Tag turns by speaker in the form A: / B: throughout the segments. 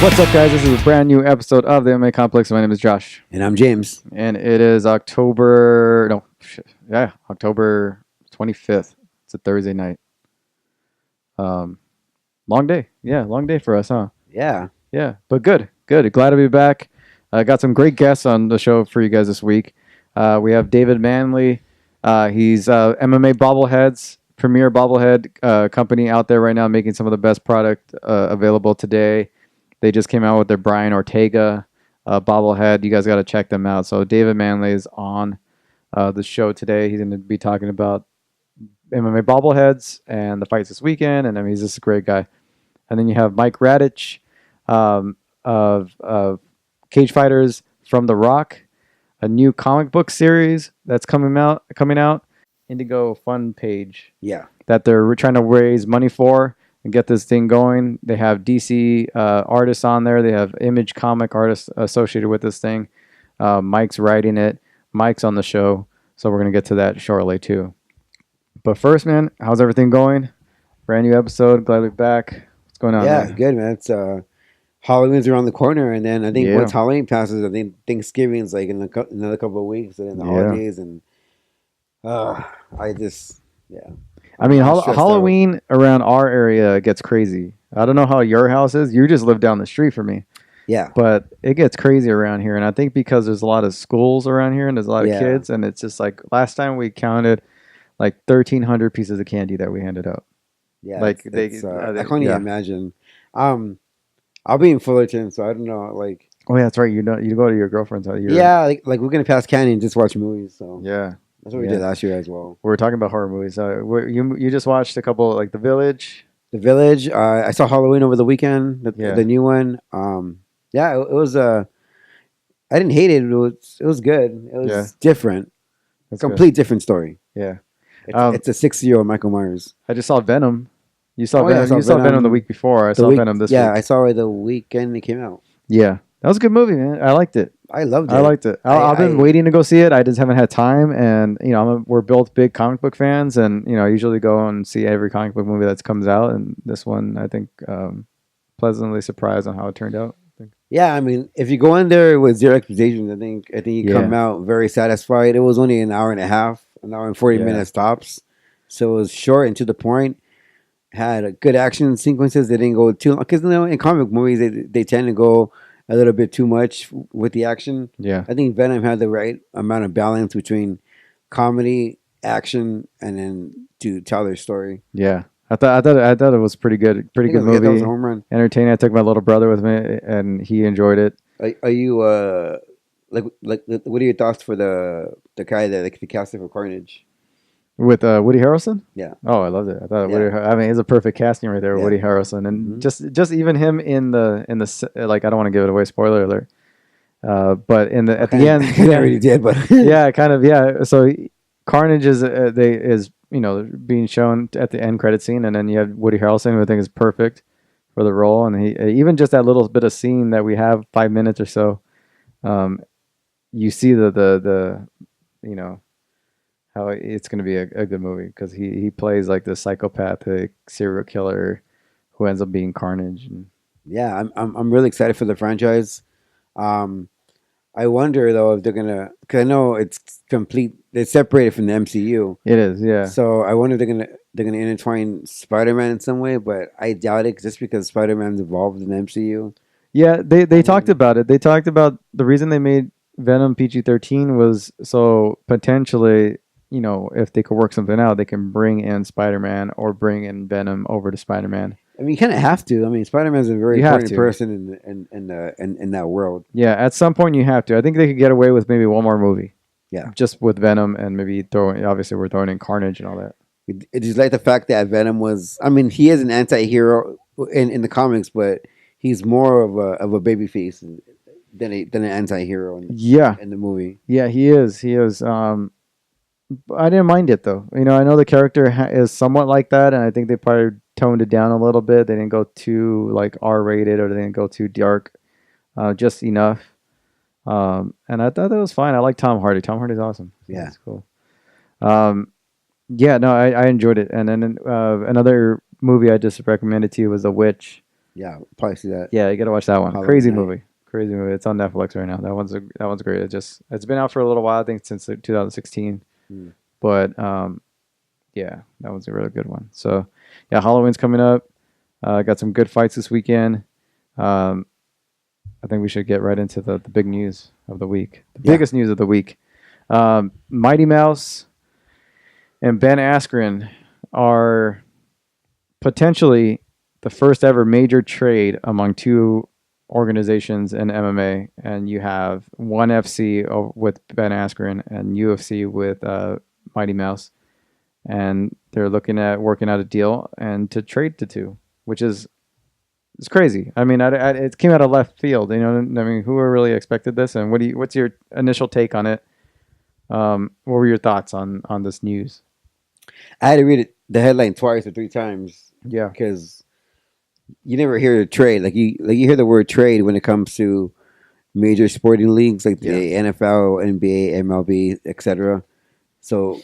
A: What's up, guys? This is a brand new episode of the MMA Complex. My name is Josh.
B: And I'm James.
A: And it is October 25th. It's a Thursday night. Long day. Yeah, long day for us, huh?
B: Yeah.
A: Yeah, but good. Glad to be back. I got some great guests on the show for you guys this week. We have David Manley. He's MMA Bobbleheads, premier bobblehead company out there right now, making some of the best product available today. They just came out with their Brian Ortega bobblehead. You guys got to check them out. So David Manley is on the show today. He's going to be talking about MMA bobbleheads and the fights this weekend. And I mean, he's just a great guy. And then you have Mike Radich of Cagefighters from The Rock, a new comic book series that's coming out. Indigo Fund page.
B: Yeah.
A: That they're trying to raise money for and get this thing going. They have DC artists on there. They have Image comic artists associated with this thing. Mike's writing it. Mike's on the show. So we're going to get to that shortly too. But first, man, how's everything going? Brand new episode. Glad to be back. What's going on?
B: Yeah,
A: man?
B: good, man. It's Halloween's around the corner. And then I think once Halloween passes, I think Thanksgiving's like in another couple of weeks. And then the holidays. And
A: I mean, Halloween around our area gets crazy. I don't know how your house is. You just live down the street from me.
B: Yeah.
A: But it gets crazy around here. And I think because there's a lot of schools around here and there's a lot of kids. And it's just like last time we counted like 1,300 pieces of candy that we handed out.
B: Yeah.
A: Like
B: I can't even imagine. I'll be in Fullerton, so I don't know. Like,
A: oh, yeah, that's right. You go to your girlfriend's house.
B: Yeah. Like we're going to pass candy and just watch movies. So
A: yeah.
B: That's what we did last year as well.
A: We were talking about horror movies. You just watched a couple, like The Village.
B: The Village. I saw Halloween over the weekend. The new one. It was. I didn't hate it. It was good. It was different. It's a complete different story.
A: Yeah.
B: It's a 6-year-old Michael Myers.
A: I just saw Venom. You saw Venom. You saw Venom the week before. I saw Venom this week.
B: Yeah, I saw it the weekend it came out.
A: Yeah. That was a good movie, man. I liked it.
B: I loved it.
A: I liked it. I've been waiting to go see it. I just haven't had time, and we're both big comic book fans, and I usually go and see every comic book movie that comes out, and this one I think pleasantly surprised on how it turned out.
B: Yeah, I mean, if you go in there with zero expectations, I think you come out very satisfied. It was only an hour and a half, an hour and 40 minutes tops, so it was short and to the point. Had a good action sequences. They didn't go too long because in comic movies they tend to go a little bit too much with the action.
A: Yeah.
B: I think Venom had the right amount of balance between comedy, action, and then to tell their story.
A: Yeah. I thought it was pretty good. Pretty good movie.
B: That was a home run.
A: Entertaining. I took my little brother with me and he enjoyed it.
B: Are you what are your thoughts for the guy that the casting for Carnage?
A: With Woody Harrelson?
B: Yeah.
A: Oh, I loved it. I thought it's a perfect casting right there with Woody Harrelson, and just even him in the like, I don't want to give it away, spoiler alert. But at the end,
B: I already did, but
A: yeah, kind of, yeah. So Carnage is being shown at the end credit scene, and then you have Woody Harrelson, who I think is perfect for the role, and he even just that little bit of scene that we have 5 minutes or so, you see the how it's going to be a good movie because he plays like the psychopathic serial killer who ends up being Carnage. And
B: yeah, I'm really excited for the franchise. I wonder though if they're gonna, because I know it's separated from the MCU.
A: It is, yeah.
B: So I wonder if they're gonna intertwine Spider-Man in some way, but I doubt it just because Spider-Man's involved in the MCU.
A: Yeah, they talked about it. They talked about the reason they made Venom PG-13 was so potentially, if they could work something out, they can bring in Spider-Man or bring in Venom over to Spider-Man.
B: I mean, you kind of have to. I mean, Spider-Man's a very important person in that world.
A: Yeah, at some point you have to. I think they could get away with maybe one more movie.
B: Yeah,
A: just with Venom and maybe obviously we're throwing in Carnage and all that.
B: It is like the fact that Venom was. I mean, he is an anti-hero in the comics, but he's more of a babyface than an anti-hero. In the movie. Yeah, he is. I didn't mind it though. I know the character is somewhat like that, and I think they probably toned it down a little bit. They didn't go too like R-rated, or they didn't go too dark, just enough. And I thought that was fine. I like Tom Hardy. Tom Hardy's awesome. Yeah,
A: that's cool. Yeah, no, I enjoyed it. And then another movie I just recommended to you was The Witch.
B: Yeah, probably see that.
A: Yeah, you got to watch that one.
B: Halloween
A: Crazy
B: night.
A: movie. Crazy movie. It's on Netflix right now. That one's great. It's been out for a little while. I think since 2016.
B: Mm.
A: But yeah, that was a really good one. So yeah, Halloween's coming up. Got some good fights this weekend. I think we should get right into the big news of the week. The biggest news of the week. Mighty Mouse and Ben Askren are potentially the first ever major trade among two organizations in MMA. And you have ONE FC with Ben Askren and UFC with Mighty Mouse. And they're looking at working out a deal and to trade the two, which is it's crazy. I mean, it came out of left field. You know, I mean, who really expected this? And what's your initial take on it? What were your thoughts on this news?
B: I had to read the headline twice or three times.
A: Yeah,
B: because you never hear the trade. Like you hear the word trade when it comes to major sporting leagues like the NFL, NBA, MLB, etc. So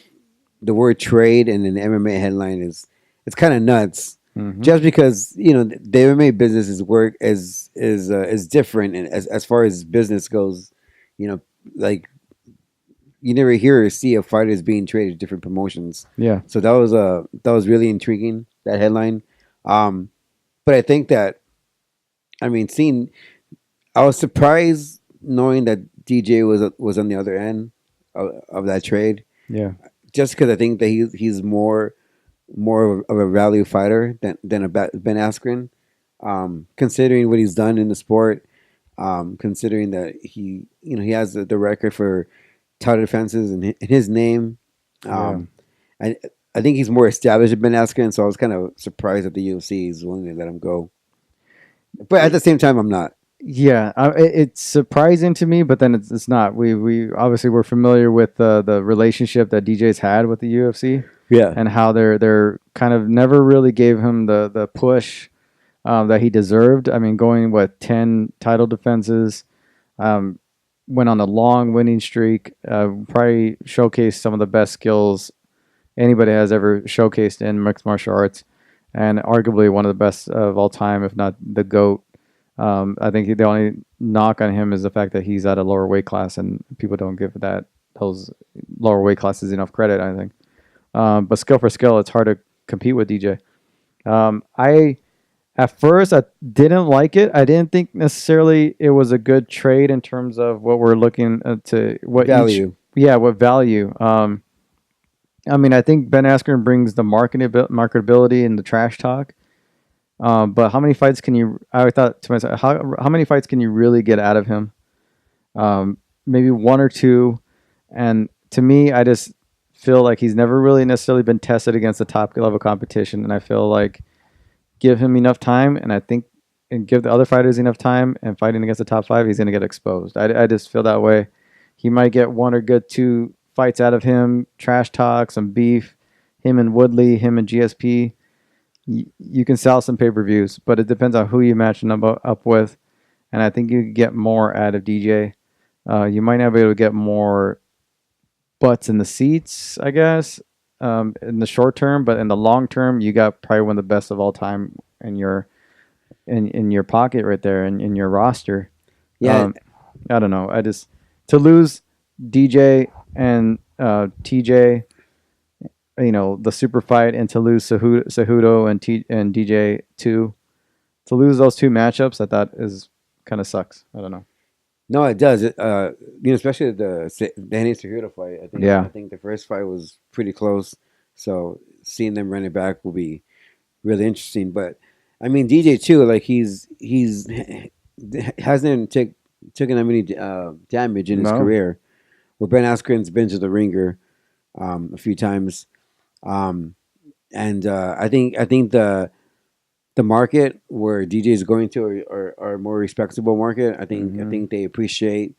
B: the word trade in an MMA headline it's kind of nuts. Mm-hmm. Just because the MMA business is different, and as far as business goes, like you never hear or see of fighters being traded to different promotions.
A: Yeah.
B: So that was really intriguing, that headline. But I think that I was surprised knowing that DJ was on the other end of that trade.
A: Yeah.
B: Just because I think that he's more of a value fighter than a Ben Askren, considering what he's done in the sport, considering that he has the record for title defenses in his name. I think he's more established than Ben Askren, so I was kind of surprised that the UFC is willing to let him go. But at the same time, I'm not.
A: Yeah, it's surprising to me, but then it's not. We obviously we're familiar with the relationship that DJ's had with the UFC.
B: Yeah,
A: and how they're kind of never really gave him the push that he deserved. I mean, going 10 title defenses, went on a long winning streak. Probably showcased some of the best skills anybody has ever showcased in mixed martial arts, and arguably one of the best of all time, if not the GOAT. I think the only knock on him is the fact that he's at a lower weight class, and people don't give those lower weight classes enough credit, I think. But skill for skill, it's hard to compete with DJ. At first, I didn't like it. I didn't think necessarily it was a good trade in terms of what we're looking to what
B: value.
A: What value. I mean, I think Ben Askren brings the marketability and the trash talk. But how many fights can you? I thought to myself, how many fights can you really get out of him? Maybe one or two. And to me, I just feel like he's never really necessarily been tested against the top level competition, and I feel like give him enough time, and give the other fighters enough time, and fighting against the top 5, he's going to get exposed. I just feel that way. He might get one or good 2 fights out of him, trash talk, some beef, him and Woodley, him and GSP. You can sell some pay-per-views, but it depends on who you match them up with, and I think you can get more out of DJ. You might not be able to get more butts in the seats, I guess, in the short term, but in the long term, you got probably one of the best of all time in your pocket right there, in your roster.
B: Yeah,
A: I don't know. To lose DJ and TJ, the super fight, and to lose Cejudo and DJ too, to lose those 2 matchups, I thought is kind of sucks. I don't know.
B: No, it does. Especially the Danny Cejudo fight. I think the first fight was pretty close. So seeing them run it back will be really interesting. But I mean, DJ too. Like he's hasn't taken that many damage in his career. Where Ben Askren's been to the ringer a few times, and I think the market where DJ is going to are a more respectable market. I think they appreciate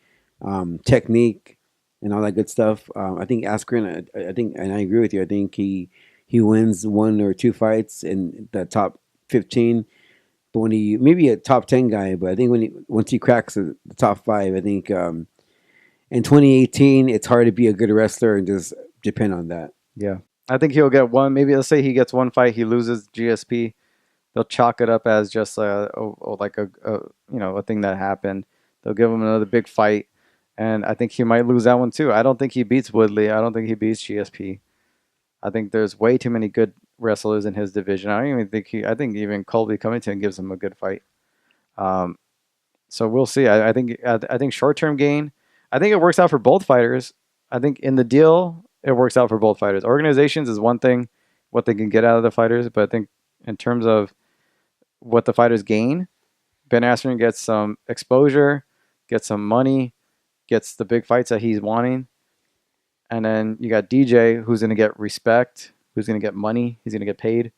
B: technique and all that good stuff. I think Askren, and I agree with you. I think he wins 1 or 2 fights in the top 15, but when he maybe a top 10 guy, but I think once he cracks the top 5, I think in 2018 it's hard to be a good wrestler and just depend on that.
A: Yeah, I think he'll get one. Maybe let's say he gets 1 fight, he loses GSP. they'll chalk it up as just like a thing that happened. They'll give him another big fight, and I think he might lose that one too. I don't think he beats Woodley. I don't think he beats GSP. I think there's way too many good wrestlers in his division. I don't even think I think even Colby Covington gives him a good fight. So we'll see. I think short term gain. I think it works out for both fighters. I think in the deal it works out for both fighters. Organizations is one thing, what they can get out of the fighters, but I think in terms of what the fighters gain, Ben Askren gets some exposure, gets some money, gets the big fights that he's wanting. And then you got DJ, who's going to get respect, who's going to get money, he's going to get paid,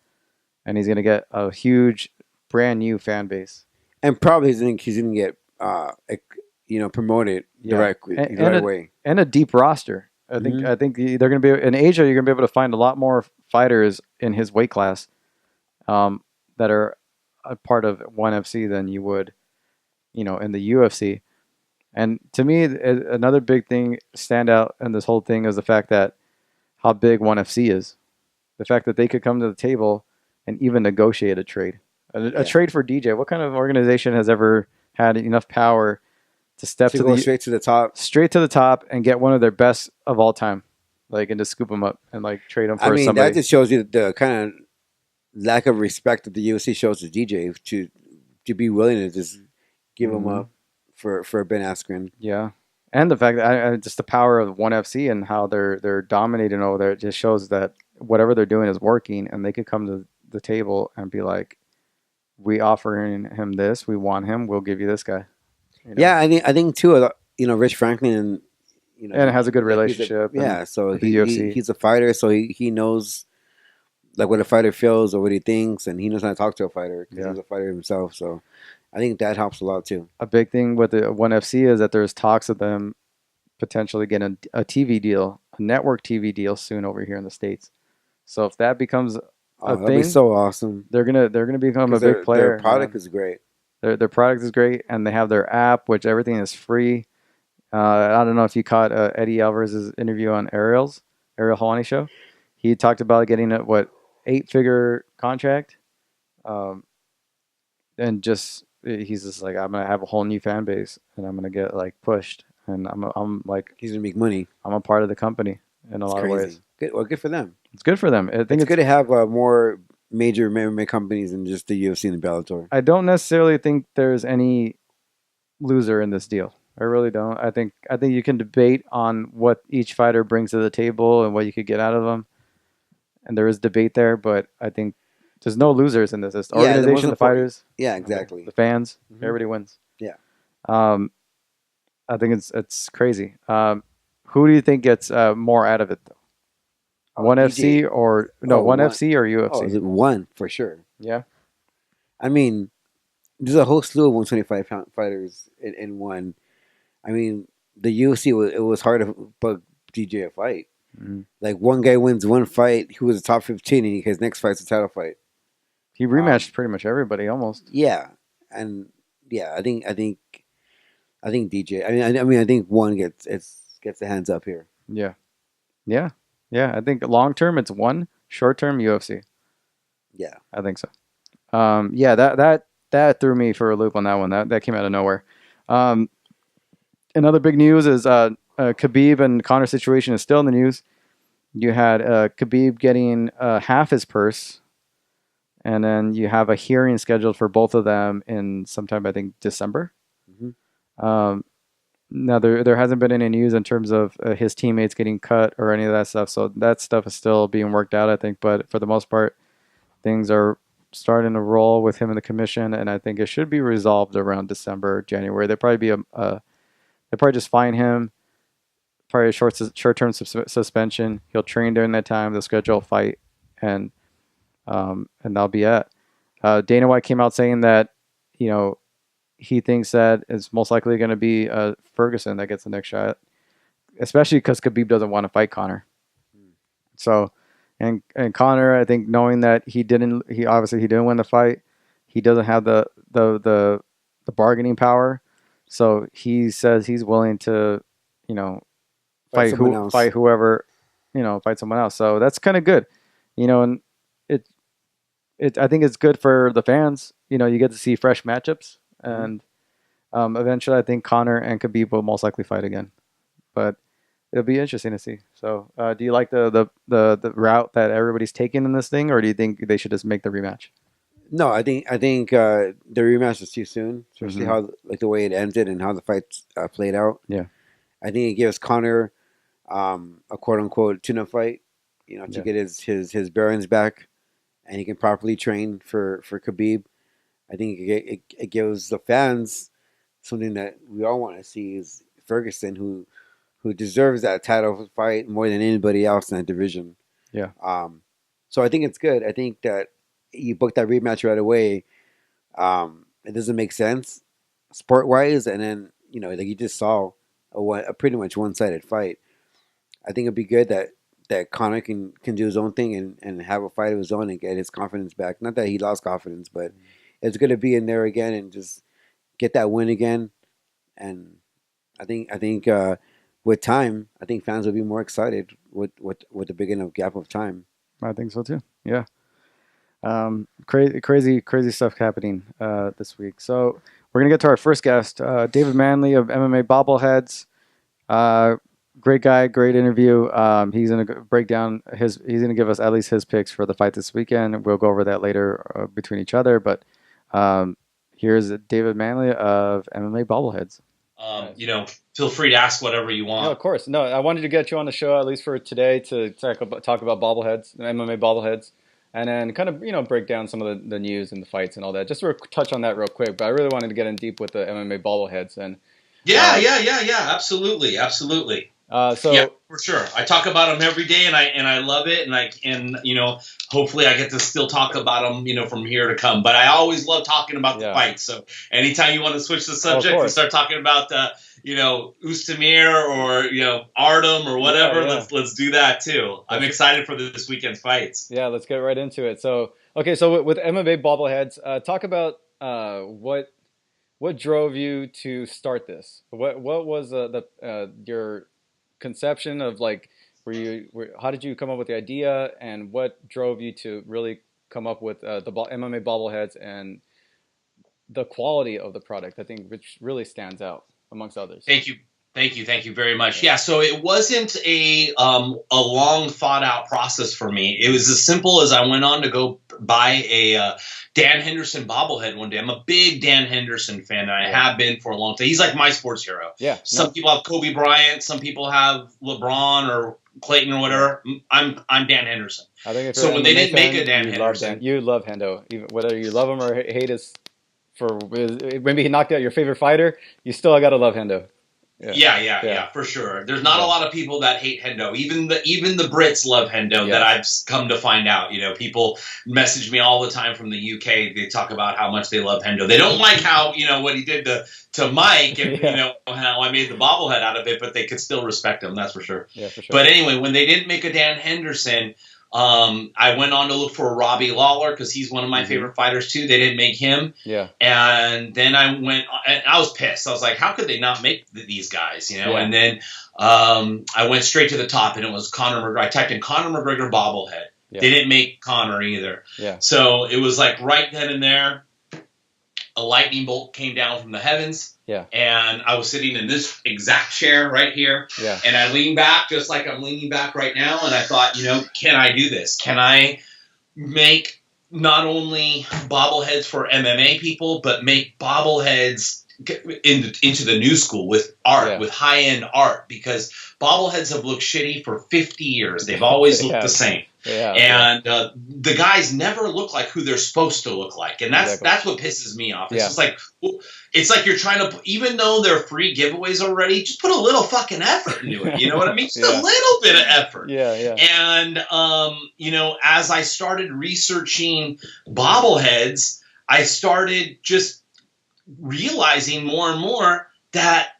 A: and he's going to get a huge, brand new fan base.
B: And probably he's going to get, promoted the right way.
A: And a deep roster. I think they're going to be in Asia. You're going to be able to find a lot more fighters in his weight class that are a part of ONE FC than you would, in the UFC. And to me, another big thing stand out in this whole thing is the fact that how big ONE FC is. The fact that they could come to the table and even negotiate a trade. A trade for DJ. What kind of organization has ever had enough power to go
B: straight to the top?
A: Straight to the top and get one of their best of all time. And just scoop them up and trade them for somebody.
B: That just shows you the kind of lack of respect that the UFC shows to DJ to be willing to just give him up for Ben Askren.
A: Yeah. And the fact that just the power of ONE FC and how they're dominating over there, it just shows that whatever they're doing is working, and they could come to the table and be like, we offering him this, we want him, we'll give you this guy.
B: Yeah, I think too, Rich Franklin and
A: and has a good relationship.
B: So he's a fighter, so he knows what a fighter feels or what he thinks, and he knows how to talk to a fighter because he's a fighter himself. So I think that helps a lot too.
A: A big thing with the ONE FC is that there's talks of them potentially getting a TV deal, a network TV deal soon over here in the States. So if that becomes a thing,
B: that'd be so awesome.
A: They're gonna become a big player.
B: Their product is great.
A: Their product is great, and they have their app, which everything is free. I don't know if you caught Eddie Alvarez's interview on Ariel Helwani show. He talked about getting a 8-figure contract, and he's just like, I'm gonna have a whole new fan base, and I'm gonna get pushed, and I'm like,
B: he's gonna make money.
A: I'm a part of the company in a lot of ways.
B: Good for them.
A: It's good for them. I think
B: it's good to have more major MMA companies than just the UFC and the Bellator.
A: I don't necessarily think there's any loser in this deal. I really don't. I think you can debate on what each fighter brings to the table and what you could get out of them, and there is debate there. But I think there's no losers in this. It's the organization, the fighters.
B: Yeah, exactly.
A: The fans. Everybody wins.
B: Yeah.
A: I think it's crazy. Who do you think gets more out of it though? ONE FC or ONE FC or UFC?
B: Oh, is it ONE for sure?
A: Yeah.
B: I mean, there's a whole slew of 125-pound fighters in ONE. I mean, the UFC it was hard to bug DJ a fight. One guy wins one fight, he was a top 15, and his next fight's a title fight.
A: He rematched pretty much everybody almost.
B: Yeah, and I think DJ. I think ONE gets the hands up here.
A: Yeah. I think long term it's ONE, short term UFC.
B: Yeah,
A: I think so. That threw me for a loop on that one. That came out of nowhere. Another big news is Khabib and Conor situation is still in the news. You had Khabib getting half his purse, and then you have a hearing scheduled for both of them in sometime, I think, December. Now, there hasn't been any news in terms of his teammates getting cut or any of that stuff, so that stuff is still being worked out, I think. But for the most part, things are starting to roll with him in the commission, and I think it should be resolved around December, January. They'll probably just fine him, probably a short-term suspension. He'll train during that time. They'll schedule a fight, and that'll be it. Dana White came out saying that, he thinks that it's most likely going to be Ferguson that gets the next shot, especially because Khabib doesn't want to fight Conor. So, and Conor, I think, knowing that he didn't win the fight, he doesn't have the bargaining power. So he says he's willing to, fight whoever, fight someone else. So that's kind of good, and I think it's good for the fans. You know, you get to see fresh matchups, and eventually, I think Conor and Khabib will most likely fight again. But it'll be interesting to see. So, do you like the route that everybody's taking in this thing, or do you think they should just make the rematch?
B: No, I think the rematch is too soon, especially
A: Hmm.
B: how like the way it ended and how the fight played out.
A: Yeah,
B: I think it gives Connor a quote unquote tune-up fight, to
A: yeah,
B: get his bearings back, and he can properly train for Khabib. I think it gives the fans something that we all want to see is Ferguson, who deserves that title fight more than anybody else in that division.
A: yeah.
B: Um, so I think it's good. I think that you book that rematch right away. It doesn't make sense sport wise, and then like you just saw a pretty much one sided fight. I think it'd be good that Connor can do his own thing and have a fight of his own and get his confidence back. Not that he lost confidence, but it's good to be in there again and just get that win again. And I think with time, I think fans will be more excited with the big enough gap of time.
A: I think so too. Yeah. Crazy stuff happening this week. So we're gonna get to our first guest, David Manley of MMA Bobbleheads. Uh, Great guy, great interview. He's gonna break down his. He's gonna give us at least his picks for the fight this weekend. We'll go over that later between each other. But um, here's David Manley of MMA Bobbleheads. Nice.
C: Feel free to ask whatever you
A: No,
C: want.
A: of course. No, I wanted to get you on the show at least for today to talk about bobbleheads, MMA bobbleheads, and then kind of break down some of the news and the fights and all that. Just to touch on that real quick. But I really wanted to get in deep with the MMA bobbleheads and
C: Yeah. Absolutely.
A: so
C: Yeah, for sure. I talk about them every day, and I love it, and hopefully I get to still talk about them, from here to come. But I always love talking about the fights. So anytime you want to switch the subject and start talking about Ustamir or Artem or whatever, let's do that too. I'm excited for this weekend's fights.
A: Yeah, let's get right into it. So okay, so with MMA bobbleheads, talk about what drove you to start this? What was your conception of like how did you come up with the idea, and what drove you to really come up with the MMA bobbleheads and the quality of the product? I think which really stands out amongst others.
C: Thank you very much. Yeah, so it wasn't a long thought out process for me. It was as simple as I went on to go buy a Dan Henderson bobblehead one day. I'm a big Dan Henderson fan, and I have been for a long time. He's like my sports hero.
A: Yeah.
C: Some people have Kobe Bryant, some people have LeBron or Clayton or whatever. I'm Dan Henderson.
A: I think if
C: so when they didn't make a Dan
A: Henderson, you love Hendo, even whether you love him or hate his. For maybe he knocked out your favorite fighter, you still got to love Hendo.
C: Yeah, for sure. There's not a lot of people that hate Hendo. Even the Brits love Hendo. That I've come to find out. People message me all the time from the UK. They talk about how much they love Hendo. They don't like how what he did to Mike and how I made the bobblehead out of it, but they could still respect him. That's for sure.
A: Yeah, for sure.
C: But anyway, when they didn't make a Dan Henderson, I went on to look for Robbie Lawler because he's one of my favorite fighters too. They didn't make him.
A: Yeah.
C: And then I was pissed. I was like, how could they not make these guys? And then I went straight to the top, and it was Conor McGregor. I typed in Conor McGregor bobblehead. Yeah. They didn't make Conor either.
A: Yeah.
C: So it was like right then and there, a lightning bolt came down from the heavens.
A: Yeah.
C: And I was sitting in this exact chair right here.
A: Yeah.
C: And I leaned back just like I'm leaning back right now. And I thought, can I do this? Can I make not only bobbleheads for MMA people, but make bobbleheads into the new school with art, with high-end art? Because bobbleheads have looked shitty for 50 years. They've always looked the same.
A: Yeah,
C: and the guys never look like who they're supposed to look like, and that's what pisses me off. It's just like you're trying to, even though they're free giveaways already, just put a little fucking effort into it. You know what I mean? Just a little bit of effort.
A: Yeah.
C: And as I started researching bobbleheads, I started just realizing more and more that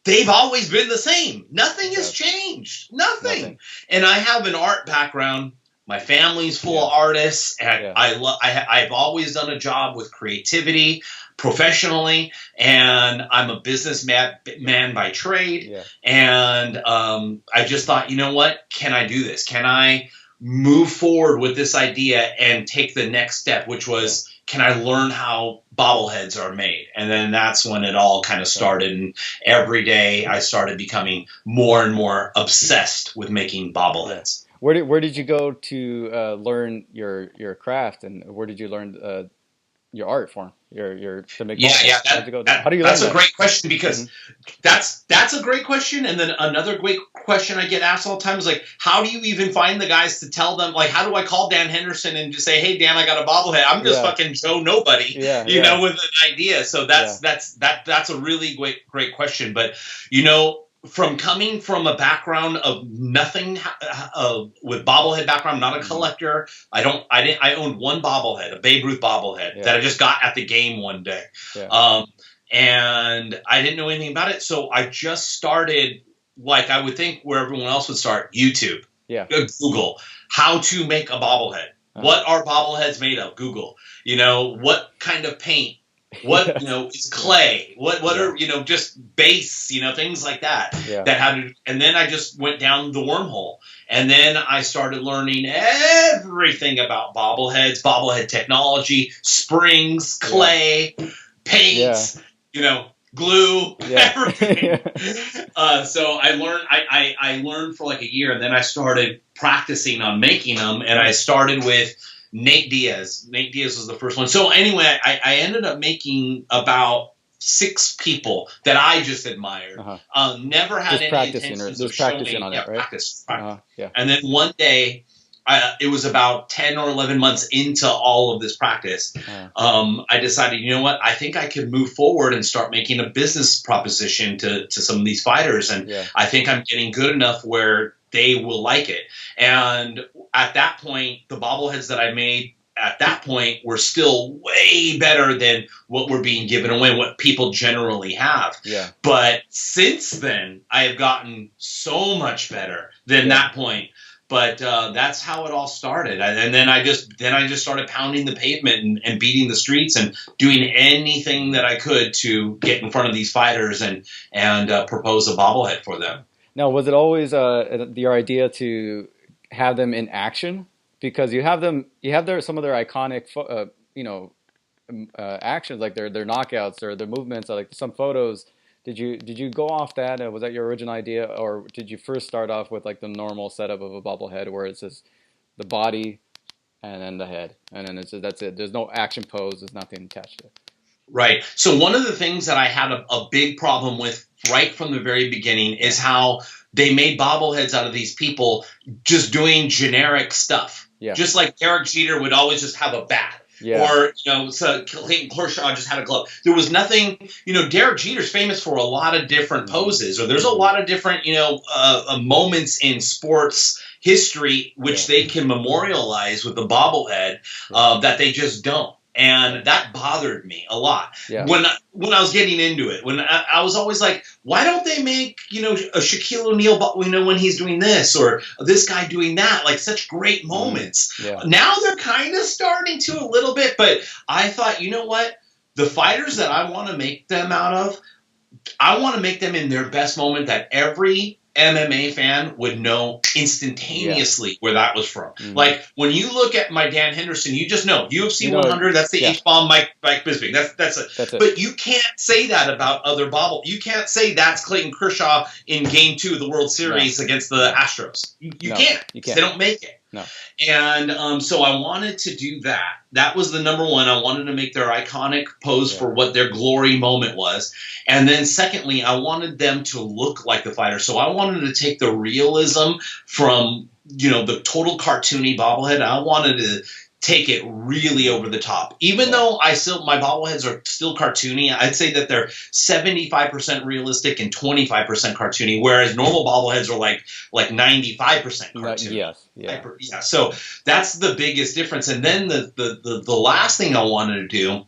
C: they've always been the same. Nothing has changed. Nothing. And I have an art background. My family's full of artists, and I've always done a job with creativity professionally, and I'm a businessman by trade.
A: Yeah.
C: And I just thought, you know what? Can I do this? Can I move forward with this idea and take the next step, which was, can I learn how bobbleheads are made? And then that's when it all kind of started. And every day I started becoming more and more obsessed with making bobbleheads.
A: Where did you go to learn your craft, and where did you learn your art form? Your to make bobbleheads? How do you learn
C: that's
A: that?
C: A great question, because that's a great question. And then another great question I get asked all the time is like, how do you even find the guys to tell them, like, how do I call Dan Henderson and just say, hey Dan, I got a bobblehead? I'm just fucking Joe Nobody, you know, with an idea. So that's a really great question. But you know, from coming from a background of nothing, with bobblehead background, not a collector. I owned one bobblehead, a Babe Ruth bobblehead that I just got at the game one day. And I didn't know anything about it. So I just started, like I would think where everyone else would start, YouTube. Google how to make a bobblehead. What are bobbleheads made of? Google. You know, what kind of paint? What, you know, is clay? What are, you know, just base, you know, things like that. That had to, and then I just went down the wormhole, and then I started learning everything about bobbleheads, bobblehead technology, springs, clay, paints, you know, glue, everything. So I learned. I learned for like a year, and then I started practicing on making them, and I started with Nate Diaz. Nate Diaz was the first one. So anyway, I ended up making about 6 people that I just admired. Never had any intentions of
A: practicing on it, right?
C: Practice. And then one day, it was about 10 or 11 months into all of this practice. I decided, you know what? I think I could move forward and start making a business proposition to some of these fighters. And I think I'm getting good enough where they will like it. And at that point, the bobbleheads that I made at that point were still way better than what were being given away, what people generally have. But since then, I have gotten so much better than that point. But that's how it all started. And then I just started pounding the pavement and beating the streets and doing anything that I could to get in front of these fighters and propose a bobblehead for them.
A: Now, was it always your idea to have them in action? Because you have some of their iconic, actions, like their knockouts or their movements, or like some photos. Did you go off that? Was that your original idea, or did you first start off with like the normal setup of a bobblehead where it's just the body and then the head, and then that's it? There's no action pose. There's nothing attached to it.
C: Right. So one of the things that I had a big problem with right from the very beginning is how they made bobbleheads out of these people just doing generic stuff. Just like Derek Jeter would always just have a bat. Or, you know, so Clayton Kershaw just had a glove. There was nothing, you know, Derek Jeter's famous for a lot of different poses, or there's a lot of different, you know, moments in sports history which they can memorialize with the bobblehead that they just don't. And that bothered me a lot when I was getting into it. When I was always like, why don't they make, you know, a Shaquille O'Neal, you know, when he's doing this, or this guy doing that, like such great moments. Now they're kind of starting to a little bit, but I thought, you know what? The fighters that I want to make them out of, I want to make them in their best moment that every MMA fan would know instantaneously where that was from. Like when you look at my Dan Henderson, you just know UFC 100. That's the H-bomb Mike Bisping. That's it. But you can't say that about other You can't say that's Clayton Kershaw in Game 2 of the World Series against the Astros. You can't. They don't make it. And so I wanted to do that. That was the number one. I wanted to make their iconic pose for what their glory moment was. And then secondly, I wanted them to look like the fighter. So I wanted to take the realism from, you know, the total cartoony bobblehead. I wanted to take it really over the top. Even though my bobbleheads are still cartoony, I'd say that they're 75% realistic and 25% cartoony, whereas normal bobbleheads are like 95% cartoony. So that's the biggest difference. And then the last thing I wanted to do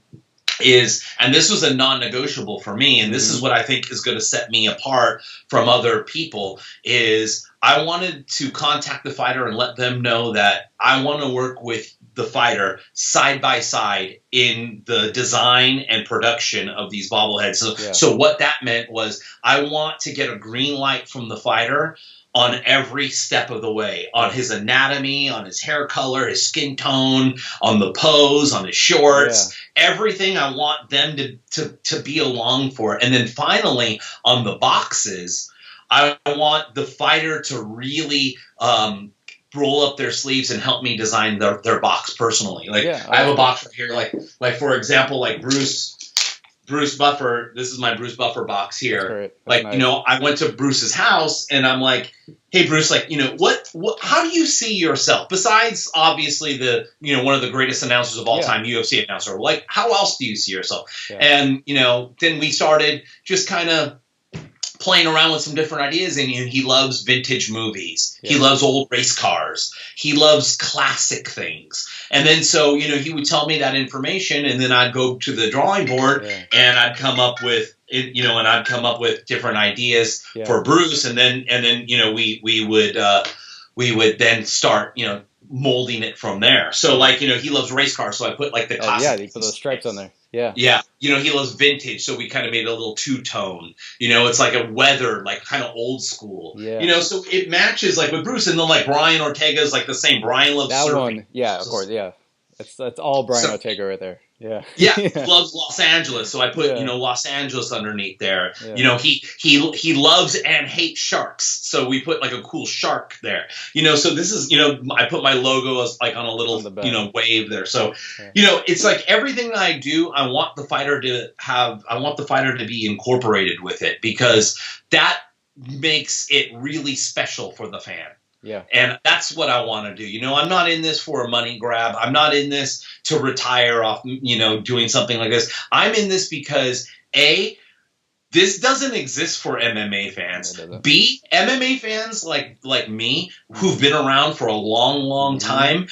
C: is, and this was a non-negotiable for me, and this is what I think is going to set me apart from other people, is I wanted to contact the fighter and let them know that I want to work with the fighter side by side in the design and production of these bobbleheads. So what that meant was I want to get a green light from the fighter on every step of the way, on his anatomy, on his hair color, his skin tone, on the pose, on his shorts, everything. I want them to be along for it. And then finally, on the boxes, I want the fighter to really roll up their sleeves and help me design their box personally. Like I have a box right here, like for example, like Bruce Buffer. This is my Bruce Buffer box here. Like, nice. I went to Bruce's house and I'm like, hey Bruce, like, what how do you see yourself besides obviously the, one of the greatest announcers of all time, UFC announcer? Like, how else do you see yourself? And, then we started just kind of playing around with some different ideas, and he loves vintage movies. He loves old race cars. He loves classic things. And then so, he would tell me that information, and then I'd go to the drawing board and I'd come up with different ideas for Bruce, and then we would then start, molding it from there. So like, he loves race cars, so I put like the classic.
A: You put those stripes on there. Yeah.
C: Yeah. He loves vintage, so we kind of made it a little two-tone. It's like a weathered, like kind of old school. Yeah. So it matches like with Bruce, and then like Brian Ortega is like the same. Brian loves
A: that
C: surfing.
A: One. Yeah, of course. Yeah. That's all Brian Ortega right there. Yeah.
C: Yeah. He loves Los Angeles, so I put Los Angeles underneath there. Yeah. He loves and hates sharks, so we put like a cool shark there. So this is I put my logo as like on a little wave there. So it's like everything that I do, I want the fighter to be incorporated with it, because that makes it really special for the fan.
A: Yeah.
C: And that's what I want to do. I'm not in this for a money grab. I'm not in this to retire off, doing something like this. I'm in this because A, this doesn't exist for MMA fans. B, MMA fans like me, who've been around for a long, long time,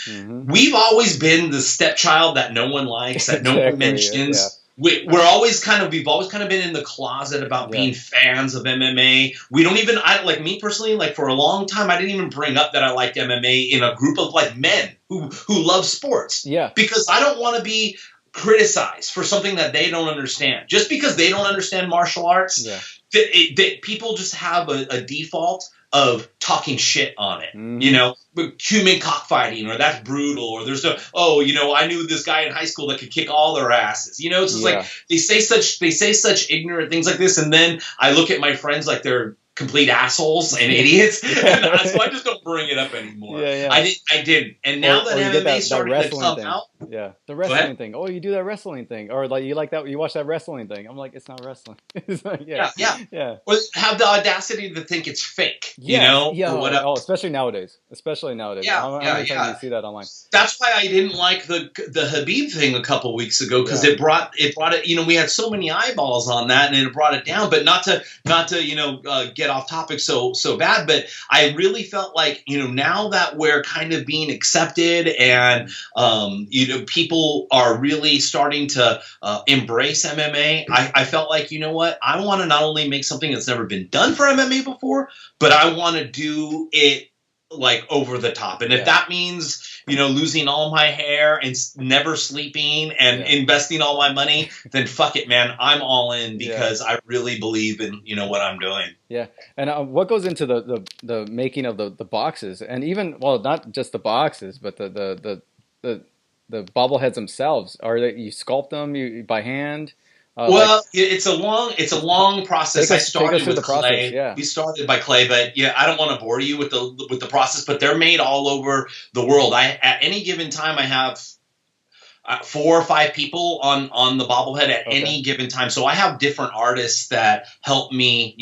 C: we've always been the stepchild that no one likes, that no one mentions. Yeah. We've always kind of been in the closet about being fans of MMA. We don't even, like me personally, like for a long time, I didn't even bring up that I liked MMA in a group of like men who love sports.
A: Yeah.
C: Because I don't want to be criticized for something that they don't understand. Just because they don't understand martial arts, people just have a default of talking shit on it, human cockfighting, or that's brutal, or there's I knew this guy in high school that could kick all their asses. It's just like they say such ignorant things like this, and then I look at my friends like they're complete assholes and idiots, and so I just don't bring it up anymore. I didn't, and now that MMA started to come out,
A: the wrestling thing. Oh, you do that wrestling thing, or like you watch that wrestling thing. I'm like, it's not wrestling. It's like,
C: or have the audacity to think it's fake, or whatever.
A: Oh, especially nowadays. How many times do you see that online?
C: That's why I didn't like the Khabib thing a couple weeks ago, because it brought it. We had so many eyeballs on that, and it brought it down. But not to get off topic so bad, but I really felt like now that we're kind of being accepted, and people are really starting to embrace MMA. I felt like, I want to not only make something that's never been done for MMA before, but I want to do it like over the top. And if that means, losing all my hair and never sleeping and investing all my money, then fuck it, man. I'm all in, because I really believe in, what I'm doing.
A: Yeah. And what goes into the making of the boxes, and even, well, not just the boxes, but the bobbleheads themselves? Are they, you sculpt them by hand?
C: It's a long process. I started with clay. We started by clay, but I don't want to bore you with the process. But they're made all over the world. At any given time, I have 4 or 5 people on the bobblehead at any given time. So I have different artists that help me,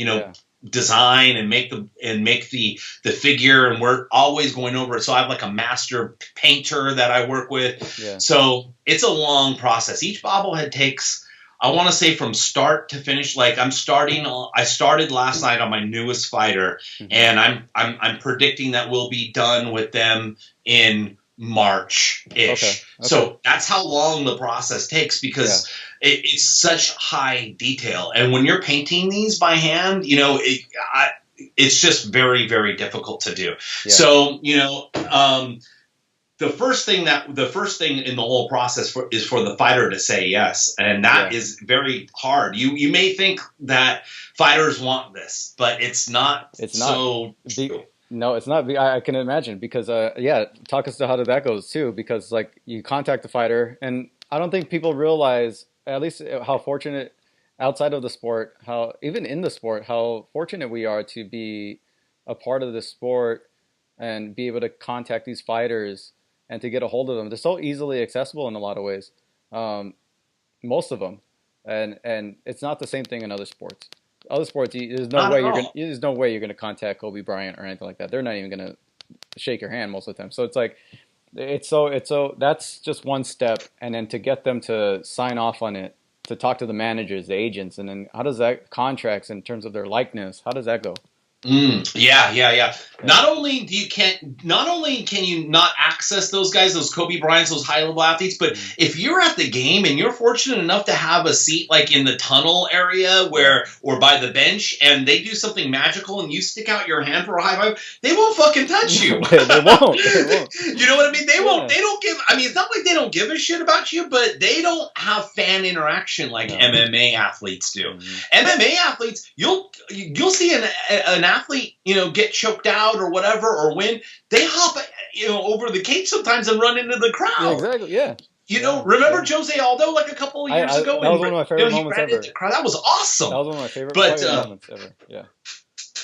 C: design and make the figure, and we're always going over it. So I have like a master painter that I work with. Yeah. So it's a long process. Each bobblehead takes, I want to say, from start to finish. Like I started last night on my newest fighter, and I'm predicting that we'll be done with them in March-ish. Okay. So that's how long the process takes, because it's such high detail. And when you're painting these by hand, it's just very, very difficult to do. Yeah. So, the first thing in the whole process is for the fighter to say yes, and that is very hard. You may think that fighters want this, but it's not.
A: No, it's not. I can imagine because, yeah, talk us to how that goes too. Because like you contact the fighter, and I don't think people realize, at least how fortunate outside of the sport, how even in the sport, how fortunate we are to be a part of the sport and be able to contact these fighters and to get a hold of them. They're so easily accessible in a lot of ways, most of them, and it's not the same thing in other sports. Other sports, there's no way you're gonna contact Kobe Bryant or anything like that. They're not even gonna shake your hand most of the time. So it's like, it's so that's just one step, and then to get them to sign off on it, to talk to the managers, the agents, and then how does that contracts in terms of their likeness? How does that go?
C: Yeah. Not only can you not access those guys, those Kobe Bryants, those high level athletes, but if you're at the game and you're fortunate enough to have a seat like in the tunnel area or by the bench, and they do something magical and you stick out your hand for a high five, they won't fucking touch you.
A: They won't.
C: You know what I mean? They won't. They don't give. I mean, it's not like they don't give a shit about you, but they don't have fan interaction like MMA athletes do. MMA athletes, you'll see an athlete, get choked out or whatever or win, they hop, over the cage sometimes and run into the crowd.
A: Yeah, exactly. Yeah.
C: Remember Jose Aldo like a couple of years ago?
A: That was one of my favorite moments ever.
C: That was awesome.
A: That was one of my favorite moments ever. Yeah.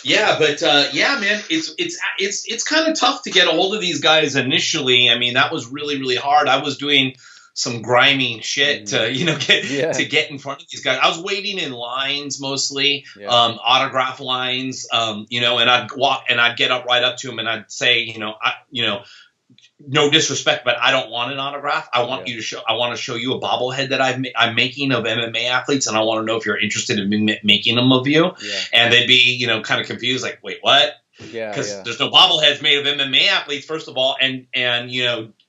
C: Yeah, but man, it's kind of tough to get a hold of these guys initially. I mean, that was really, really hard. I was doing some grimy shit to get in front of these guys. I was waiting in lines mostly, autograph lines, and I'd walk and I'd get right up to them and I'd say, no disrespect, but I don't want an autograph. I want you to I want to show you a bobblehead that I'm making of MMA athletes, and I want to know if you're interested in making them of you. Yeah. And they'd be, kind of confused, like, wait, what?
A: Yeah,
C: because there's no bobbleheads made of MMA athletes, first of all, and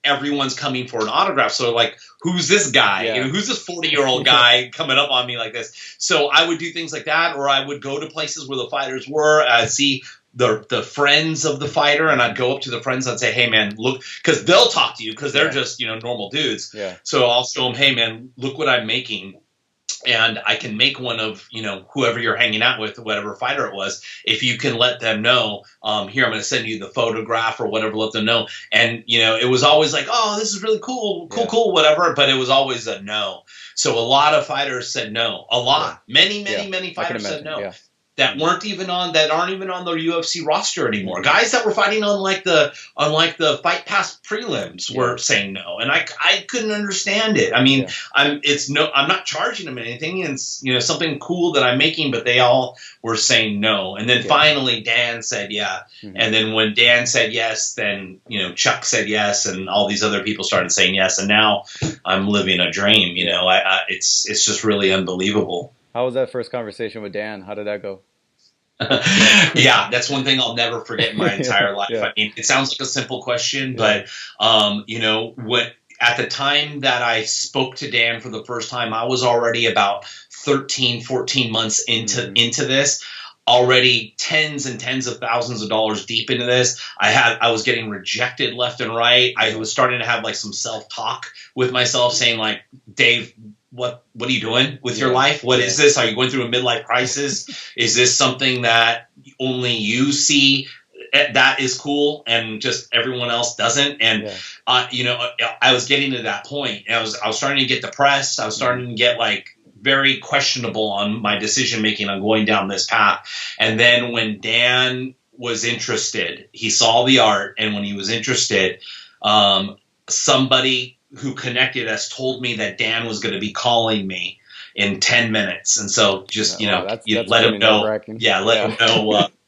C: everyone's coming for an autograph. So like, who's this guy?
A: Yeah.
C: Who's this 40-year-old guy coming up on me like this? So I would do things like that, or I would go to places where the fighters were, see the friends of the fighter, and I'd go up to the friends and say, hey man, look, because they'll talk to you because they're just normal dudes.
A: Yeah.
C: So I'll show them, hey man, look what I'm making. And I can make one of, whoever you're hanging out with, whatever fighter it was, if you can let them know, here, I'm going to send you the photograph or whatever, let them know. And, it was always like, oh, this is really cool, whatever. But it was always a no. So a lot of fighters said no. A lot. Many fighters said no. Yeah. That aren't even on the UFC roster anymore. Guys that were fighting on the Fight Pass prelims were saying no, and I couldn't understand it. I mean, I'm not charging them anything. It's something cool that I'm making, but they all were saying no. And then finally Dan said and then when Dan said yes, then Chuck said yes, and all these other people started saying yes, and now I'm living a dream. It's just really unbelievable.
A: How was that first conversation with Dan? How did that go?
C: Yeah, that's one thing I'll never forget in my entire life. I mean, it sounds like a simple question, but at the time that I spoke to Dan for the first time, I was already about 13, 14 months into this. Already tens and tens of thousands of dollars deep into this. I was getting rejected left and right. I was starting to have like some self-talk with myself saying like, Dave, what are you doing with your life? What is this? Are you going through a midlife crisis? Is this something that only you see that is cool and just everyone else doesn't? And I was getting to that point. I was starting to get depressed. I was starting to get like very questionable on my decision making on going down this path. And then when Dan was interested, he saw the art, and when he was interested, somebody who connected us told me that Dan was going to be calling me in 10 minutes. And so just, let him know. Let him